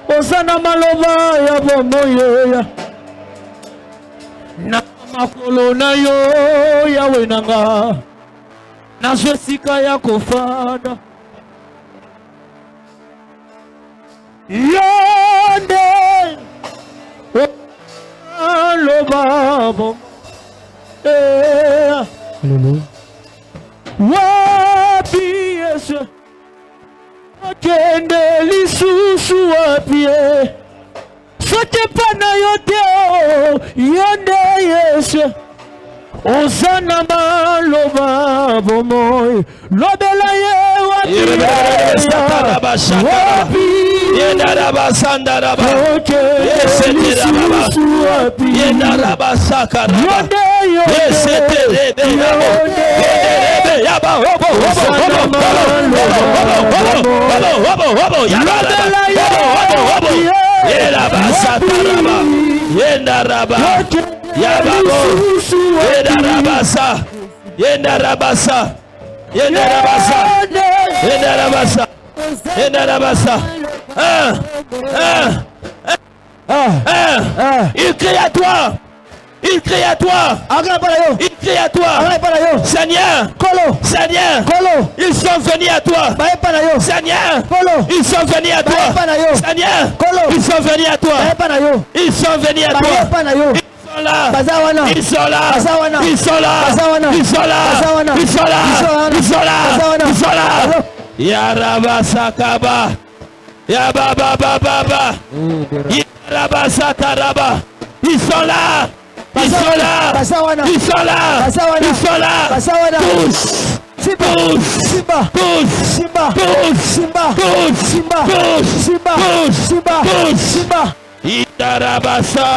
Osana maloba ya bomoye. Na makolo na yo yawe nanga. Na josika ya kofada. Yonde Lobabo Wapi Yesu Akende lisusu wapi Sote pana yote Yonde Yesu Osana maloba bomoy Lobela ye wapi Wapi Yendaraba sandaraba Yesetiraba Yendaraba sakaraba Yesetirebe Yaba Hobo Yendaraba sakaraba Yendaraba Yababo Yendarabasa Yendarabasa Yendarabasa Yendarabasa Yendarabasa Il crie à toi. Il crie à toi. Il crie à toi. Seigneur. Seigneur. Ils sont venus à toi. Seigneur. Ils sont venus à toi. Seigneur. Ils sont venus à toi. Ils sont venus à toi. Ils sont là. Bazawana. Ils sont là. Bazawana. Ils sont là. Bazawana. Ils sont là. Bazawana. Ils sont là. Ils sont là. Bazawana. Ils sont là. Yaraba Sakaba. Yababa Baba. Yaraba Sakaraba. Ils sont là. Ils sont là. Bazawana. Ils sont là. Bazawana. Ils sont là. Bazawana. Tous. Simba. Tous. Simba. Tous. Simba. Tous. Simba. Tous. Simba. Tous. Simba. Tous. Simba. Tous. Simba. Idarabasa.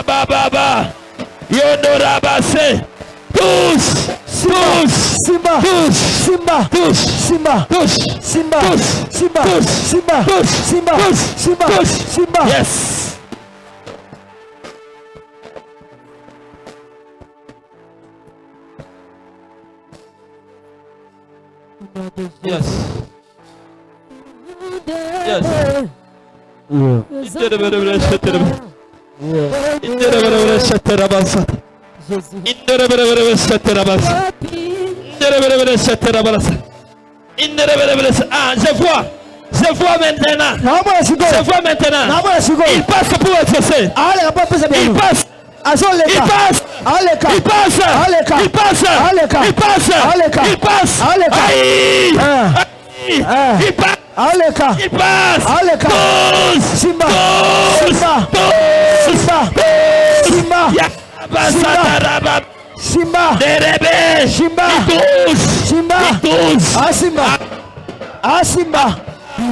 Baba. Yondorabase. Tous. Tous. Simba. Tous. Simba. Tous. Simba. Tous. Simba. Tous. Simba. Tous. Simba. Tous. Simba. Tous. Simba. Tous. Simba. Yes. Yes. Yes. Ah, je vois maintenant. Je vois maintenant. Il passe pour exaucer. Il passe. Il passe. Il passe. Il passe. Il passe. Il passe. Aïe. Il passe. Il passe. Tous. Simba. Tous. Simba. Tous. Simba. Yabasataraba. Simba. Derebe. Simba. Tous. Simba. Tous. Ah Simba. Ah Simba.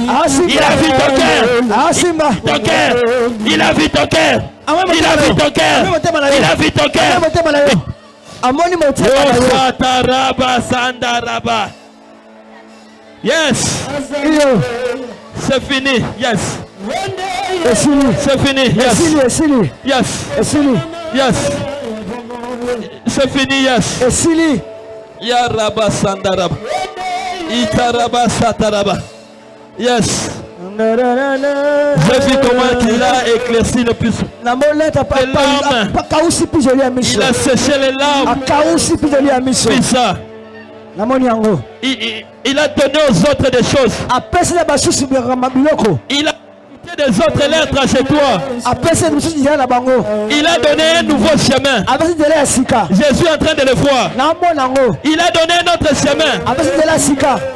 Ah Simba. Il a vu ton cœur. Ah Simba. Ton cœur. Il a vu ton cœur. Il a vu ton cœur. Il a vu ton cœur. Amoni motema. Osataraba Sandaraba. Yes. C'est fini. Yes. C'est fini. Yes. Yes. Yes. C'est fini. Yes. Yaraba Sandaraba. Itaraba Sataraba. Yes. J'ai vu comment il a éclairci le puissant. Il a séché les larmes. Puissant. Il a donné aux autres des choses. Il a donné des autres lettres chez toi. Il a donné un nouveau chemin. Je suis en train de le voir. Il a donné un autre chemin.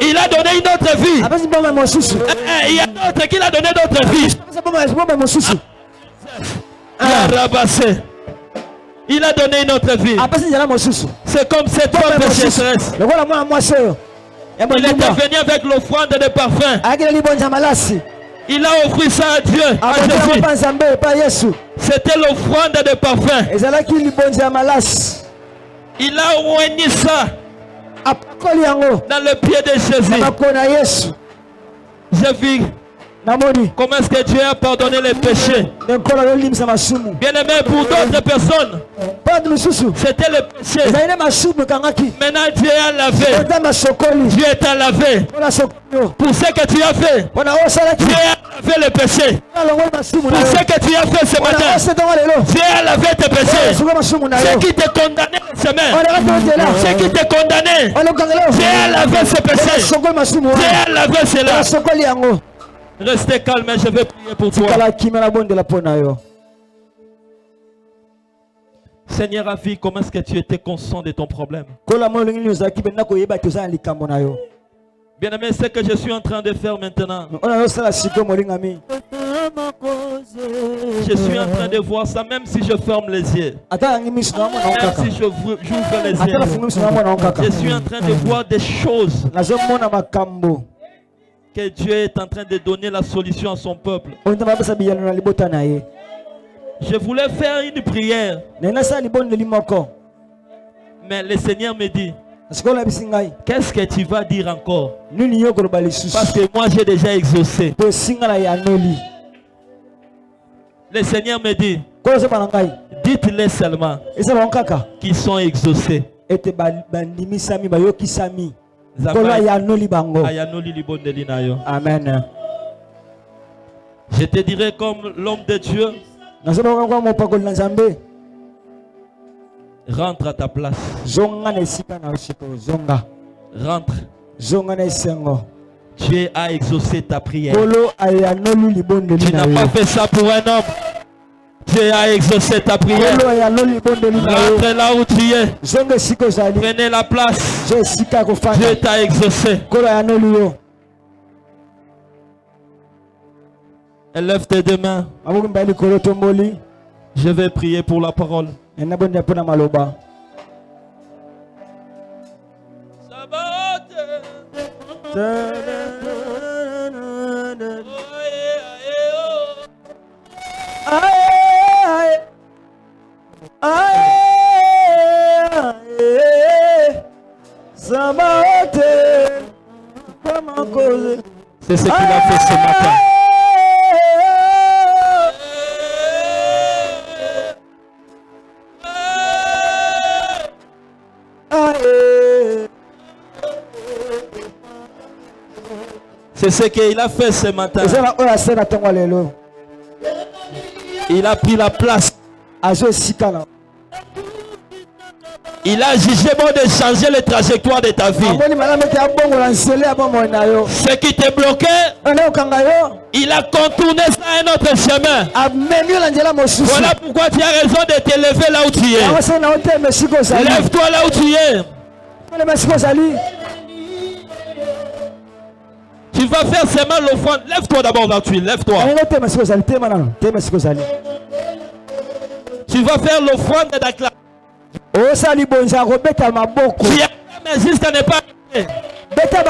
Il a donné une autre vie. Il y a d'autres qu'il a donné d'autres vies. Il a rabassé. Il a donné une autre vie. C'est comme cette femme pécheresse. Il était venu avec l'offrande de parfum. Il a offert ça à Dieu, à Jésus. C'était l'offrande de parfum. Il a oigné ça dans le pied de Jésus. J'ai vu comment est-ce que Dieu a pardonné les péchés. Bien aimé, pour d'autres personnes, c'était le péché. Maintenant Dieu a lavé. Dieu t'a lavé. Pour ce que tu as fait, Dieu a lavé le péché. Pour ce que tu as fait ce matin, Dieu a lavé tes péchés. Ce qui te condamnait cette semaine, ce qui te condamnait, Dieu a lavé ce péché. Dieu a lavé cela. Restez calme, je vais prier pour toi. Seigneur, Avi, comment est-ce que tu étais conscient de ton problème? Bien-aimé, ce que je suis en train de faire maintenant, je suis en train de voir ça, même si je ferme les yeux, même si j'ouvre les yeux, je suis en train de voir des choses que Dieu est en train de donner la solution à son peuple. Je voulais faire une prière, mais le Seigneur me dit, qu'est-ce que tu vas dire encore? Parce que moi j'ai déjà exaucé. Le Seigneur me dit, dites-les seulement qu'ils sont exaucés. Amen. Je te dirai comme l'homme de Dieu, rentre à ta place. Rentre. Dieu a exaucé ta prière. Tu n'as pas fait ça pour un homme. Dieu a exaucé ta prière. Rentre là où tu es. Prenez la place. Dieu t'a exaucé. Lève tes deux mains. Je vais prier pour la parole. C'est ce qu'il a fait ce matin. C'est ce qu'il a fait ce matin. Il a pris la place. Il a jugé bon de changer les trajectoires de ta vie. Ce qui te bloquait, il a contourné ça à un autre chemin. Voilà pourquoi tu as raison de te lever là où tu es. Lève-toi là où tu es. Tu vas faire seulement l'offrande. Lève-toi d'abord là où tu es. Lève-toi. Tu vas faire l'offrande d'acclamation. Tu as mais jusqu'à ne pas acclame.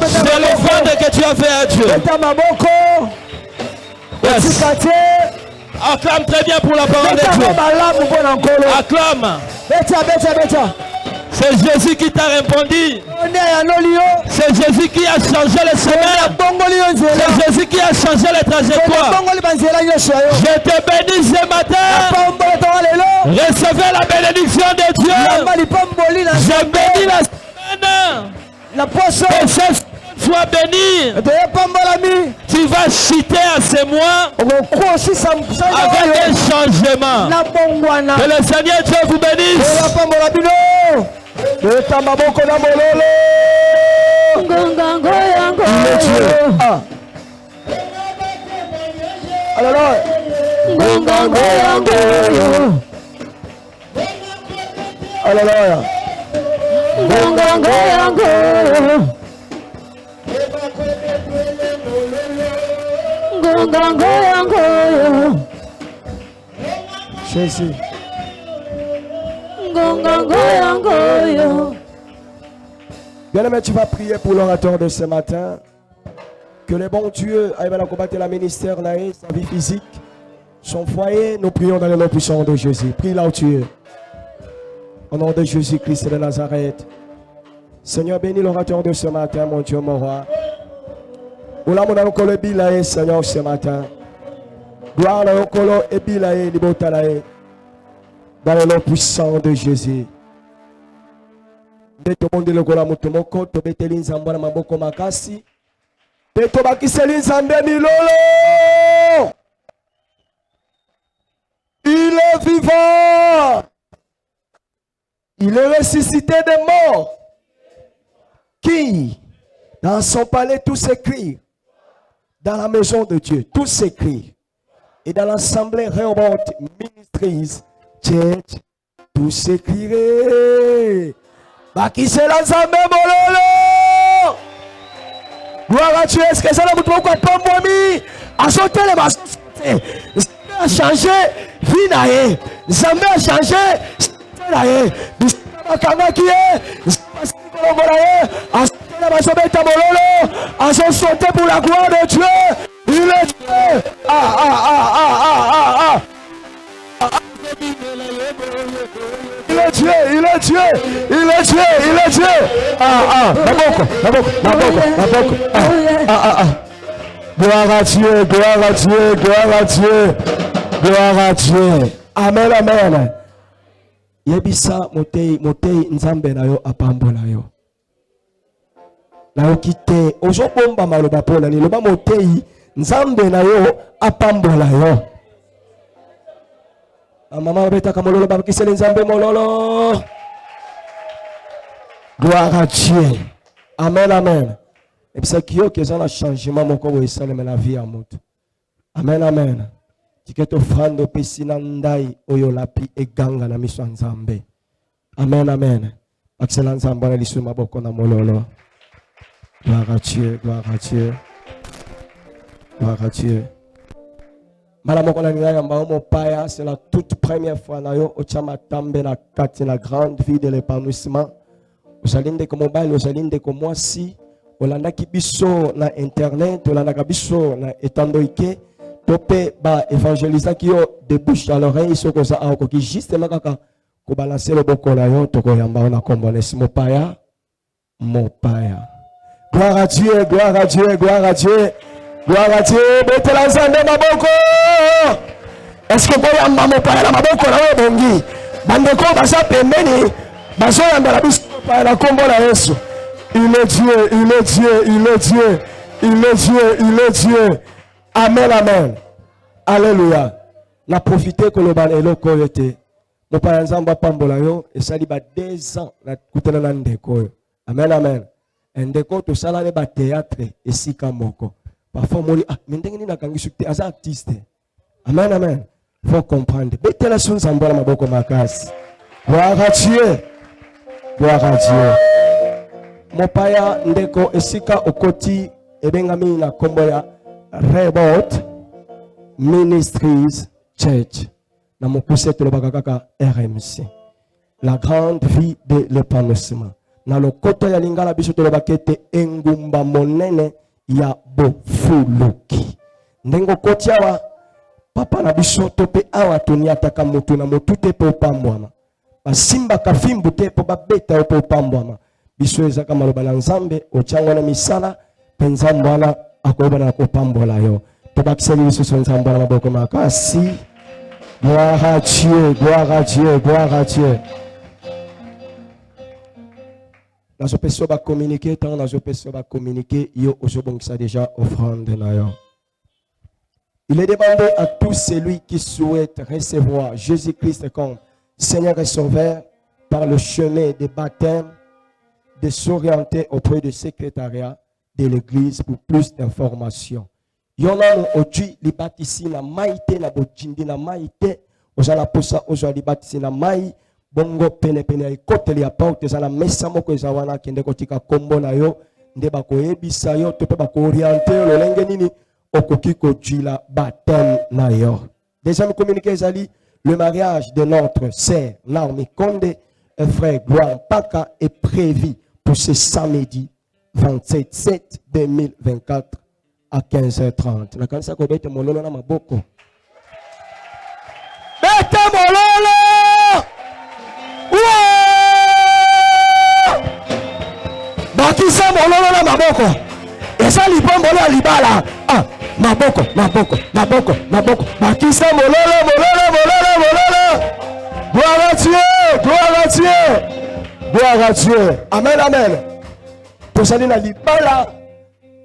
C'est l'offrande que tu as fait à Dieu. Yes. Acclame très bien pour la parole de Dieu. Acclame. C'est Jésus qui t'a répondu. C'est Jésus qui a changé le chemin. C'est Jésus qui a changé les trajectoires. Je te bénis ce matin. Recevez la bénédiction de Dieu. Je bénis la semaine. Sois béni. Tu vas chuter à ces mois avec un changement. Que le Seigneur Dieu vous bénisse. Jésus. Bien-aimé, tu vas prier pour l'orateur de ce matin. Que le bon Dieu aille combattre la ministère, sa vie physique, son foyer. Nous prions dans le nom puissant de Jésus. Prie là où tu es. Au nom de Jésus-Christ de Nazareth. Seigneur, bénis l'orateur de ce matin, mon Dieu, mon roi. Oula mon ankolo bilaye, Seigneur, ce matin. Gloire à l'ankolo et bilaye, libotalaye. Dans le nom puissant de Jésus. Beto monde le gola mutomoko, to beteli nzambana maboko makasi. Beto bakiseli nzambe milolo. Il est vivant. Il est ressuscité des morts. Qui, dans son palais, tout s'écrit. Dans la maison de Dieu, tout s'écrit. Et dans l'assemblée Rehoboth Ministries Church, tout s'écrirait. Bakisela nzambe mololo. Gloire à Dieu. Est-ce que ça n'a pas de pombomi? A sauté les masses. Nzambe a changé vie nae. Nzambe a changé nae. Bakanga qui est. A sauté les masses beta mololo. A sauté pour la gloire de Dieu. Il est Dieu. Il est Dieu, il est Dieu, il est Dieu, il est Dieu. Gloire à Dieu, gloire à Dieu, gloire à Dieu, gloire à Dieu. Amen, amen. Yebisa motei nzambe na yo apambola yo. Na yo kite ozobomba maloba pona ni loba motei nzambe na yo apambola yo. Maman beta kamololo babakiseli nzambe mololo. Gloire à Dieu. Amen, amen. Et puis c'est qui est un changement mon corps et ça le la vie à moto. Amen amen. Tiketo frando pesina ndai oyo lapi e ganga na miso nzambe. Amen amen. Excellence en bonne lissu maboko na mololo. Gloire à Dieu, gloire à Dieu. Gloire à Dieu. Madame Paya, c'est la toute première fois que je tambe na kati na grande vie de l'épanouissement. Osalinde ko mobile, osalinde ko mwasi, olanda ki biso na internet, olanda ka biso na etandoike, topé ba évangélisa ki yo de bouche à l'oreille soko za ako ki justement kaka ko balancer le boko na yo toko yamba na kombonesi Mopaya. Mopaya. Gloire à Dieu, gloire à Dieu, gloire à Dieu. Gloire à Dieu, mettez la zande maboko. Est-ce que vous voyez Mopaya la maboko na bongi? Bandeko basa pembeni, baso yamba la biso la combo la Yesu. Il est Dieu, il est Dieu, il est Dieu, il est Dieu, il est Dieu. Amen, amen. Alléluia. La profité que le banelo koyote. Mopaya nzamba pambola yo et ça li ba 2 ans na kutana na ndeko. Amen, amen. Ndeko to sala le ba théâtre et sika moko. Parfois, on dit, mais na kangi sukte as artiste. Amen, amen. Faut comprendre. Bête la son samba ma boko makas. Gloire à Dieu. Gloire à Dieu. Mopaya ndeko esika okoti ebengami na kombo ya Rebot Ministries Church. Na mopuse to lobaka kaka RMC. La grande vie de l'épanouissement. Na lokoto ya lingala biso to lobakete engumba monene ya bofuluki. Ndengo kotiawa papa na biso tope awa toniataka mutu na mutu te po pambwama. Basimba kafimbu te po babeta po pambwama. Biso ezaka maloba na nzambe ochango na misala penza mbwana akoba na kopambola yo. Tobakiseli biso so nzambe na maboko makasi. Gloire à Dieu, gloire à Dieu, gloire à Dieu. Nazo peso ba communiquer tant nazo peso ba communiquer yo ozobongisa déjà offrande na yo. Il est demandé à tous celui qui souhaite recevoir Jésus-Christ comme Seigneur et Sauveur par le chemin des baptêmes de s'orienter auprès du secrétariat de l'église pour plus d'informations. Yonano oji li batisi na maite na bojindi na maite ozala posa ozo li batisi na mai bongo pene pene ekoteli ya porte za na mesa moko ezawana kende kotika kombo na yo nde bakoyebisa yo to pe bakoorienter lolenge nini okoki kojila baptême na yo. Deuxième communiqué ezali le mariage de notre sœur Naomi Konde et frère Gloire Paka est prévu pour ce samedi 27/7/2024 à 15h30. La kanisa ko bete mololo na maboko. Bete mololo! Bakisa mololo na maboko. Esa libombolo ya libala. Ah, maboko, maboko, maboko, maboko. Bakisa mololo, mololo, mololo, mololo. Gloire à Dieu, gloire à Dieu. Gloire à Dieu. Amen, amen. Tosali na libala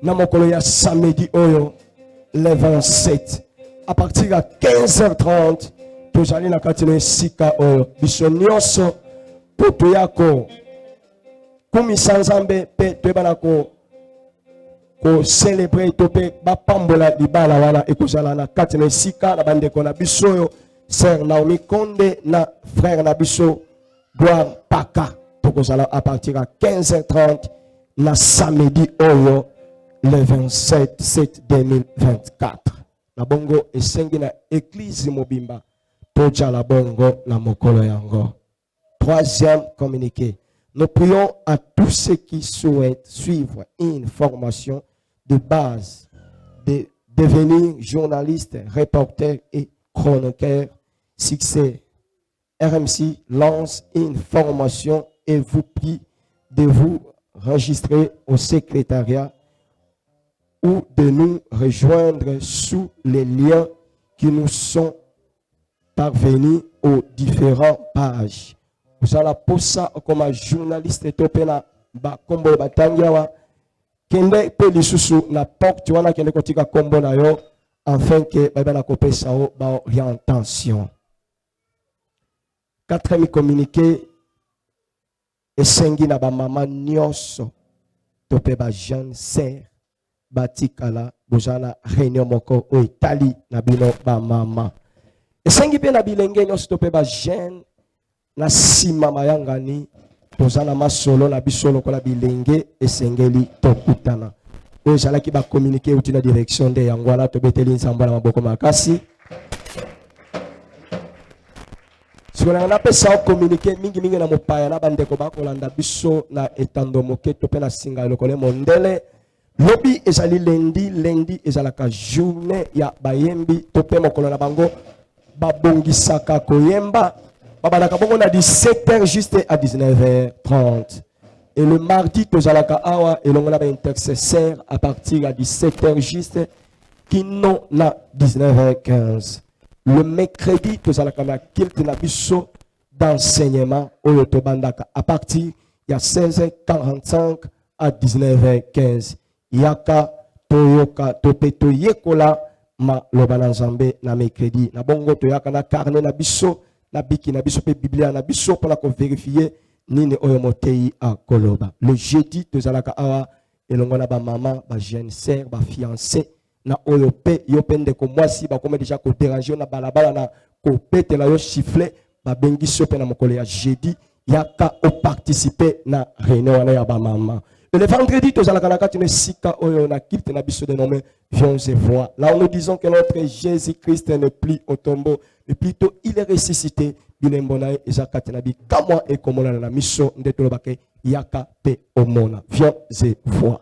na mokolo ya samedi oyo le 27 à partir à 15h30 tosali na kati na sika oyo biso nyonso poto yako kumisa nzambe pe toyebana ko célébrer to pe bapambola libala wana ekozala na kati na sika na bandeko na biso oyo sœur Naomi Konde na frère na biso Gloire Paka tokozala à partir à 15h30 na samedi oyo le 27/7/2024. Na bongo esengi na église mobimba toja la bongo na mokolo yango. Troisième communiqué. Nous prions à tous ceux qui souhaitent suivre une formation de base de devenir journaliste, reporter et chroniqueur. Succès. RMC lance une formation et vous prie de vous enregistrer au secrétariat ou de nous rejoindre sous les liens qui nous sont parvenus aux différentes pages. Vous allez posa comme journaliste topena ba kombo batangiawa kende pe lisusu na porte wana kende kotika kombo na yo afin que baba kopesa o ba orientation. Quatrième communiqué esengi na ba mama nyonso topé ba jeune sœur batikala bozana réunion moko o Italie na bino ba mama esengi pe na bilenge nyonso topé ba jeune na sima mayangani tozana masolo na bisolo kola bilenge esengeli tokutana oyo ezalaki ba communiquer uti na direction de yango wana tobeteli nsambo na maboko makasi sikona na pesa communiquer mingi na mopaya na bandeko bakolanda biso na etando moke topé na singa lokole mondele lobi ezali lundi ezalaka journée ya bayembi topé mokolo na bango babongisaka koyemba babandaka bongo na 17h juste à 19h30 et le mardi tozalaka awa elongo na ba intercesseur à partir à 17h juste kino na 19h15 le mercredi tozalaka na culte na biso d'enseignement oyo tobandaka à partir ya 16h45 à 19h15 yaka toyoka topeto yekola ma lobana nzambe na mercredi na bongo toyaka na carnet na biso na biki na biso pe biblia na biso pour la vérifier nini oyo motei a koloba le jeudi tozalaka awa elongo na ba maman ba jeune sœur ba fiancé na oyo pe yo pende ko mwasi ba comme déjà ko déranger na balabala na ko petela yo siffler ba bengi sope na mokolo ya jeudi yaka o participer na réunion na ya ba maman. Et le vendredi, nous allons à Sika oyo na kipte na biso dénommé Viens et vois. Là, nous disons que notre Jésus-Christ n'est plus au tombeau, mais plutôt il est ressuscité. Bilembonae ezakate na bi kamwa e komona na miso ndetolo bake yaka pe omona. Viens et vois.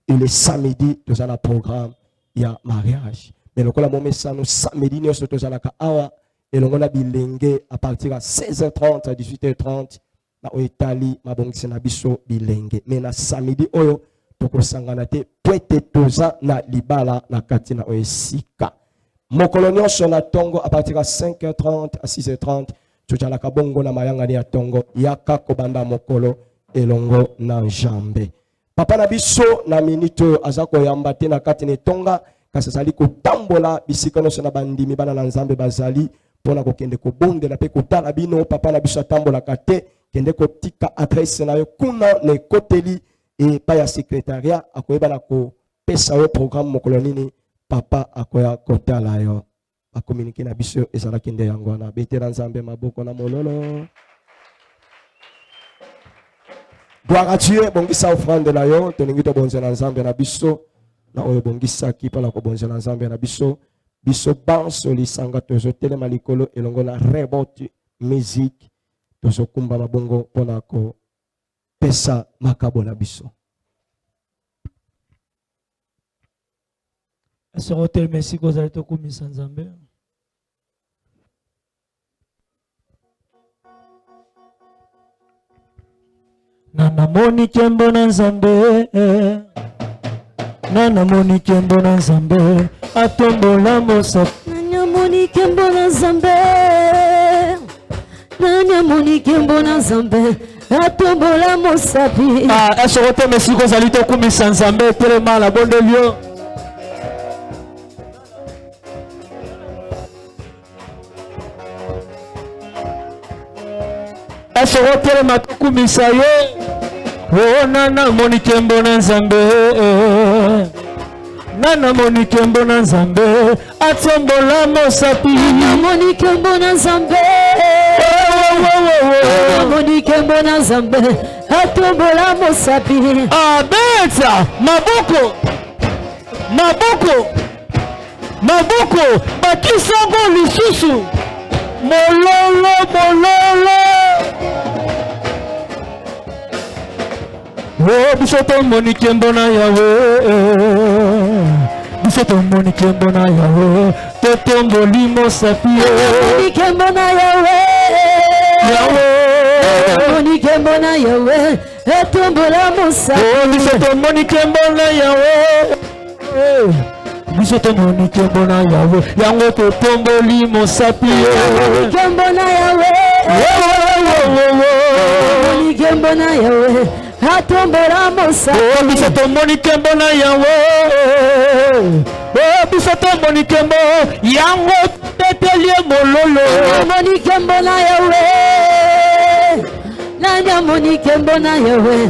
Et le samedi, nous allons programme il y a mariage. Mais le kola momesa no samedi nous allons awa et l'on a bilenge à partir à 16h30 à 18h30. Na Italie mabongisi na biso bilenge mais na samedi oyo tokosangana te pwete toza na libala na kati na oesika mokolo nyonso na tongo à partir à 5h30 à 6h30 tozalaka bongo na mayangani ya tongo yaka kobanda mokolo elongo na jambe papa na biso na minute aza koyamba te na kati ne tonga kasi azali kotambola bisika nyonso na bandimi bana na nzambe bazali mpona kokende kobondela mpe kotala bino papa na biso atambolaka te kende kotika adresse na yo kuna na ekoteli epai ya secrétariat akoyeba na kopesa yo programme mokolo nini papa akoya kotala yo akominike na biso ezalaki nde yango wana betela nzambe maboko na mololo gloire à Dieu bongisa offrande na yo tolingi tobonzela nzambe na biso na oyo bongisaki mpona kobonzela nzambe na biso biso banso lisanga tozotelema likolo elongo na rebot musique tozokumba mabongo mpona kopesa makabo na biso. Asorotel merci kozali tokumisa nzambe. Nana moni kembo na nzambe Nana moni kembo na nzambe atombola mosapi Nana moni kembo na nzambe Nana moni kembo na nzambe atombola mosapi asorotel merci kozali tokumisa nzambe telema la bondelio asorotel matokumisa yo oh nana moni kembo na nzambe Nana moni kembo na nzambe atombola mosapi Nana moni kembo na nzambe Nana moni kembo na nzambe atombola mosapi abeta maboko maboko maboko bakisango lisusu mololo mololo oh biso tomoni kembo na yawe biso tomoni kembo na yawe totomboli mosapi moni kembo na yawe moni kembo na yawe atombola mosapi oh biso tomoni kembo na yawe biso tomoni kembo na yawe yango totomboli mosapi moni kembo na yawe moni kembo na yawe atombola mosapi oh biso tomoni kembo na yawe oh biso tomoni kembo yango tetelie mololo moni kembo na yawe nanya moni kembo na yawe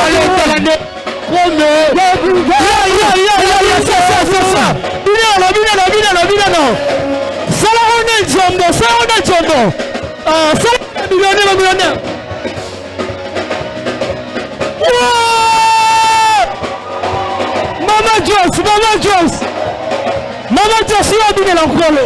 C'est ça. Millionnaire. Mama Jones, il a donné l'encolo.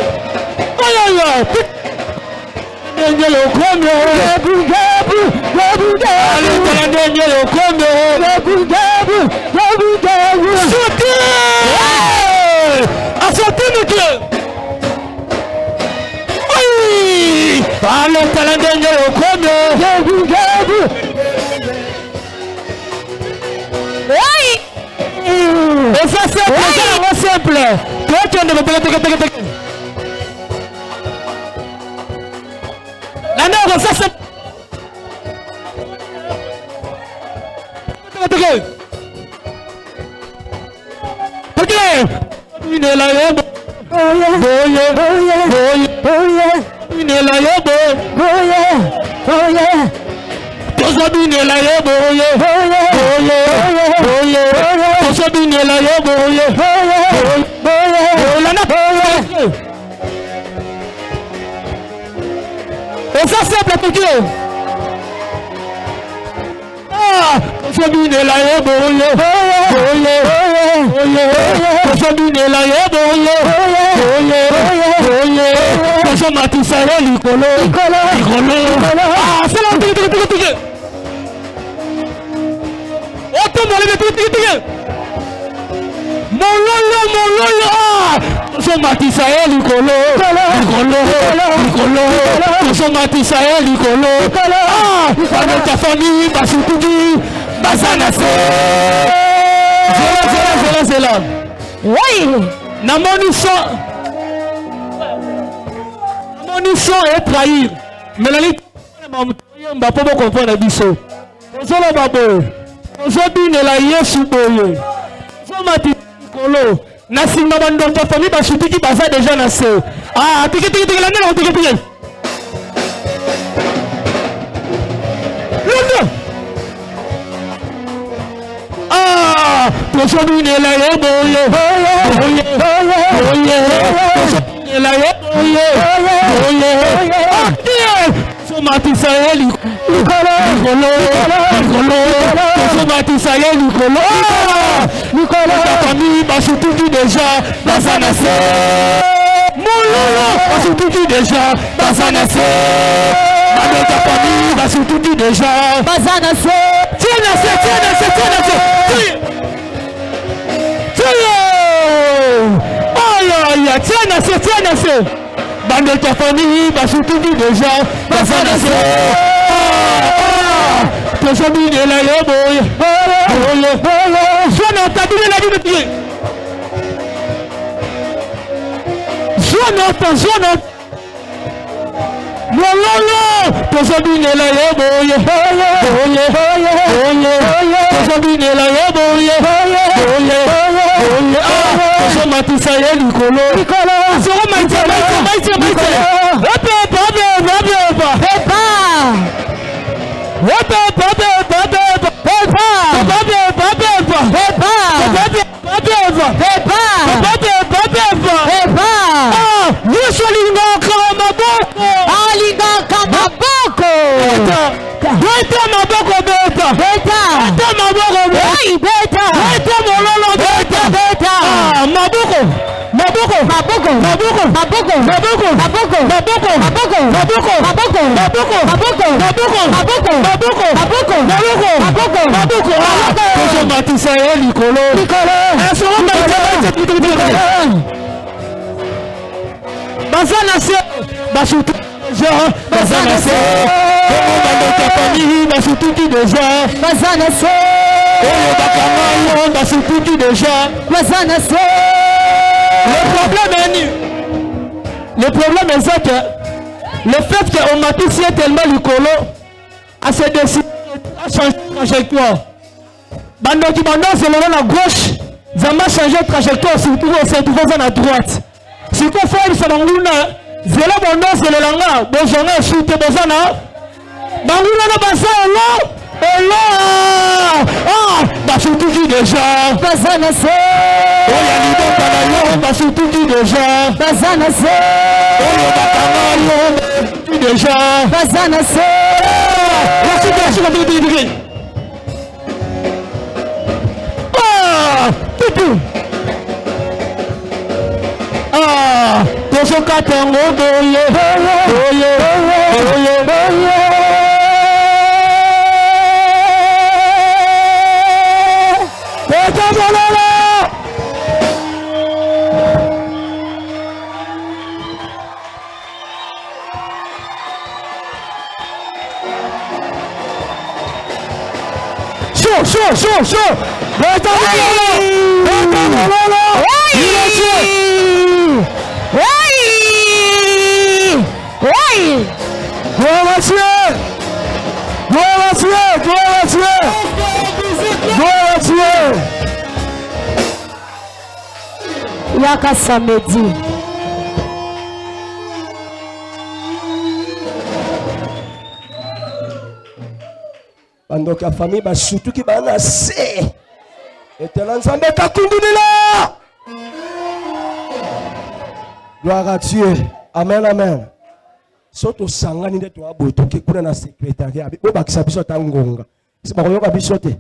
Et ça c'est simple. Toi tu en la merde, ça c'est et ça c'est pour Dieu. La munition est trahir. Mais la lutte, on va pas comprendre la biseau. On s'en va bon. On s'en bien la yesu boye. On m'a dit colo. Nasima bando ta famille ba chuti qui basa déjà nassé. Ah, tiki la nana tiki. Ah, on s'en bien la yesu boye. La tiens, bande de ta famille, va surtout dire déjà, va s'en ton famille est là, Joanne, t'as donné la vie de pied. Joanne, ton famille est là, ton famille est là, Le problème est ça que le fait qu'on m'a pissé tellement le colo a se décidé à changer de trajectoire. Maintenant, c'est le à gauche, ça m'a changé de trajectoire, surtout à droite. Ce qu'on fait, c'est dans l'une, c'est là mon nom, c'est le langage, bon, j'en ai shooté, bon, ça, non? Dans l'une, on a passé, là, bah, surtout, déjà. Bazana se. Oya libota na yo basutuki déjà. Bazana se. Oya bakanga yo déjà. Bazana se. La situation va bien bien. Ah, tutu. Ah, tozo katango boye. Boye. Chaud. Yaka samedi. Pendant que la famille va surtout qui va nasser. Et tu l'as ensemble là. Gloire à Dieu. Amen. Soto sangani de toi boto qui kuna na secrétariat. Bo bakisa biso tangonga. Si ba koyoka biso te.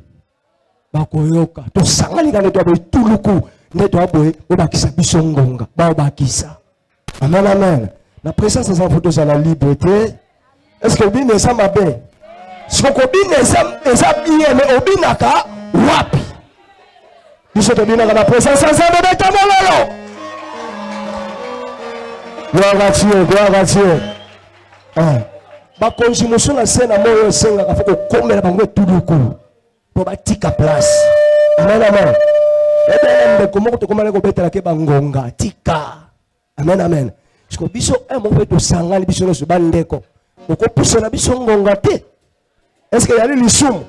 Ba koyoka. To sangani na to boy tuluku. Ne to boy bo bakisa biso ngonga. Ba bakisa. Amen. La présence des enfants de la liberté. Est-ce que bien ça m'a bien? Si vous avez bien, mais obinaka wapi. Biso to binaka la présence des enfants de Tamololo. Gloire à Dieu. Ba conjumotion na scène moyo senga ka foko komela bango tuluku. Po batika place. Amen. Ebe komoko to komala ko betela ke bangonga tika. Amen. Siko biso mo veto sangani biso no so bandeko. Oko puso na biso ngonga te. Est-ce que yali lisumu?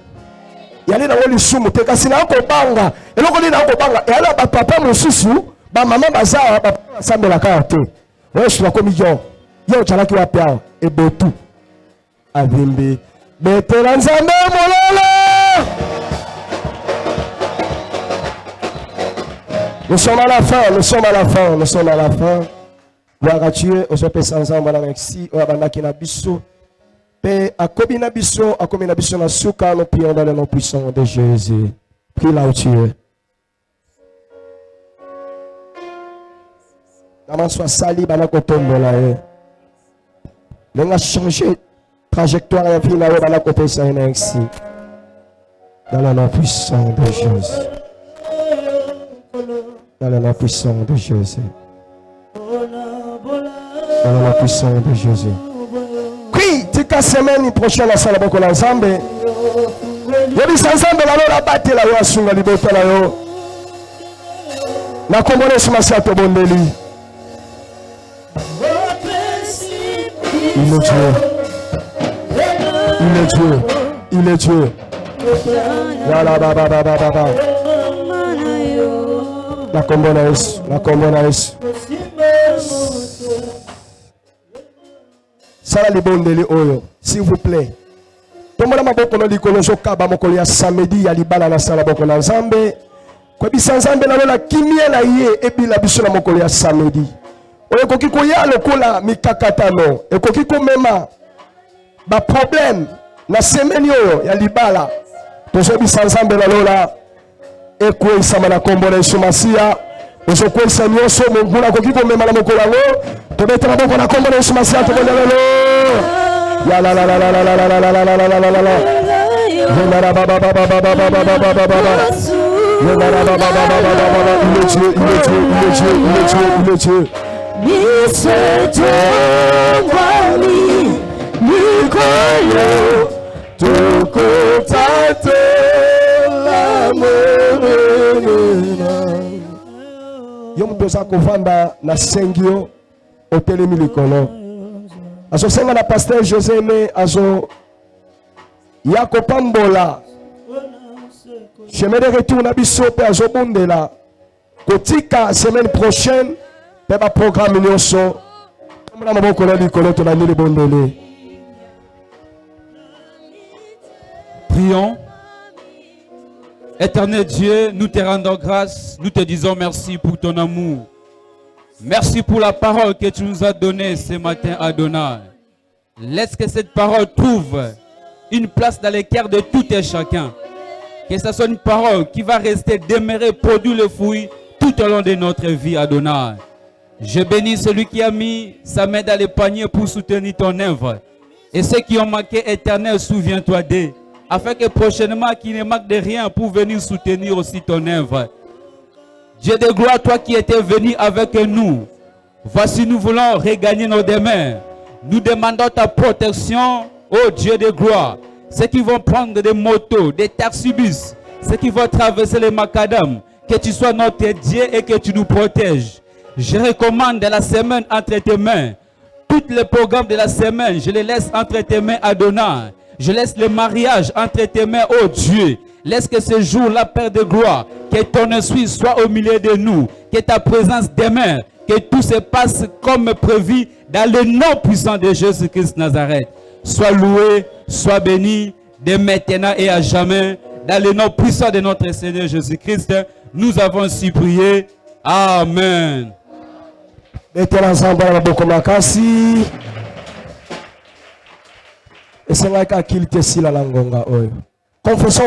Yali na woli sumu te kasi na ko banga. Eloko ni na ko banga. Yala ba papa mosusu, ba mama bazawa ba sambela ka te. Wewe shwa komi yo chalaki wapi hao ebotu avimbi betela nzambe mololo. Nous sommes à la fin. Gloire à Dieu, on se passe ensemble dans merci. On va bandaki na biso. Pe akobi na biso na suka, nous prions dans le nom puissant de Jésus. Prie là où tu es. Naman soit sali bana kotombo la e. On a changé trajectoire et puis là on a côté ça ici. Dans le nom puissant de Jésus. Dans le nom puissant de Jésus. Dans le nom puissant de Jésus. Oui, tika semaine prochaine à sala boko l'ensemble. Yobi sansambe la bate la yo asunga libota la yo. Na kombole sumasi atobondeli. Il est Dieu. La baba. La combona es. Sala libondeli oyo, s'il vous plaît. Tombola maboko no likolo zokaba mokolo ya samedi ya libala na sala boko na Nzambe. Kwa bisa Nzambe na lola kimia na ye ebila biso na mokolo ya samedi. Oyo koki koya lokola mikakatano, ekoki komema ba problème na semaine oyo ya libala. Tozo bisa Nzambe na lola ekwesama na kombo na Yesu Masia. Ozo kwesa nyoso mongula koki komema na mokolo yango. Tobeta na boko na kombo na Yesu Masia to bonelelo. Ya la. Il est Dieu. Yo mtoza kovanda na sengio otelemi likolo. Azo senga na pasteur José me azo yako pambola. Chemin de retour na biso pe azo bondela. Kotika semaine prochaine pe ba programme nyonso. Mona maboko na likolo to na nili bondele. Prions. Éternel Dieu, nous te rendons grâce, nous te disons merci pour ton amour. Merci pour la parole que tu nous as donnée ce matin, Adonai. Laisse que cette parole trouve une place dans les cœurs de tout et chacun. Que ce soit une parole qui va rester demeurer, produire le fruit tout au long de notre vie, Adonai. Je bénis celui qui a mis sa main dans le panier pour soutenir ton œuvre. Et ceux qui ont manqué, Éternel, souviens-toi d'eux. Afin que prochainement, qu'ils ne manquent de rien pour venir soutenir aussi ton œuvre. Dieu de gloire, toi qui étais venu avec nous. Voici, nous voulons regagner nos demeures. Nous demandons ta protection, ô Dieu de gloire. Ceux qui vont prendre des motos, des taxibus, ceux qui vont traverser les macadam, que tu sois notre Dieu et que tu nous protèges. Je recommande la semaine entre tes mains. Tous les programmes de la semaine, je les laisse entre tes mains, Adonai. Je laisse le mariage entre tes mains, ô Dieu. Laisse que ce jour-là, Père de gloire, que ton esprit soit au milieu de nous, que ta présence demeure, que tout se passe comme prévu dans le nom puissant de Jésus-Christ Nazareth. Sois loué, sois béni, de maintenant et à jamais, dans le nom puissant de notre Seigneur Jésus-Christ. Nous avons ainsi prié. Amen. Confessons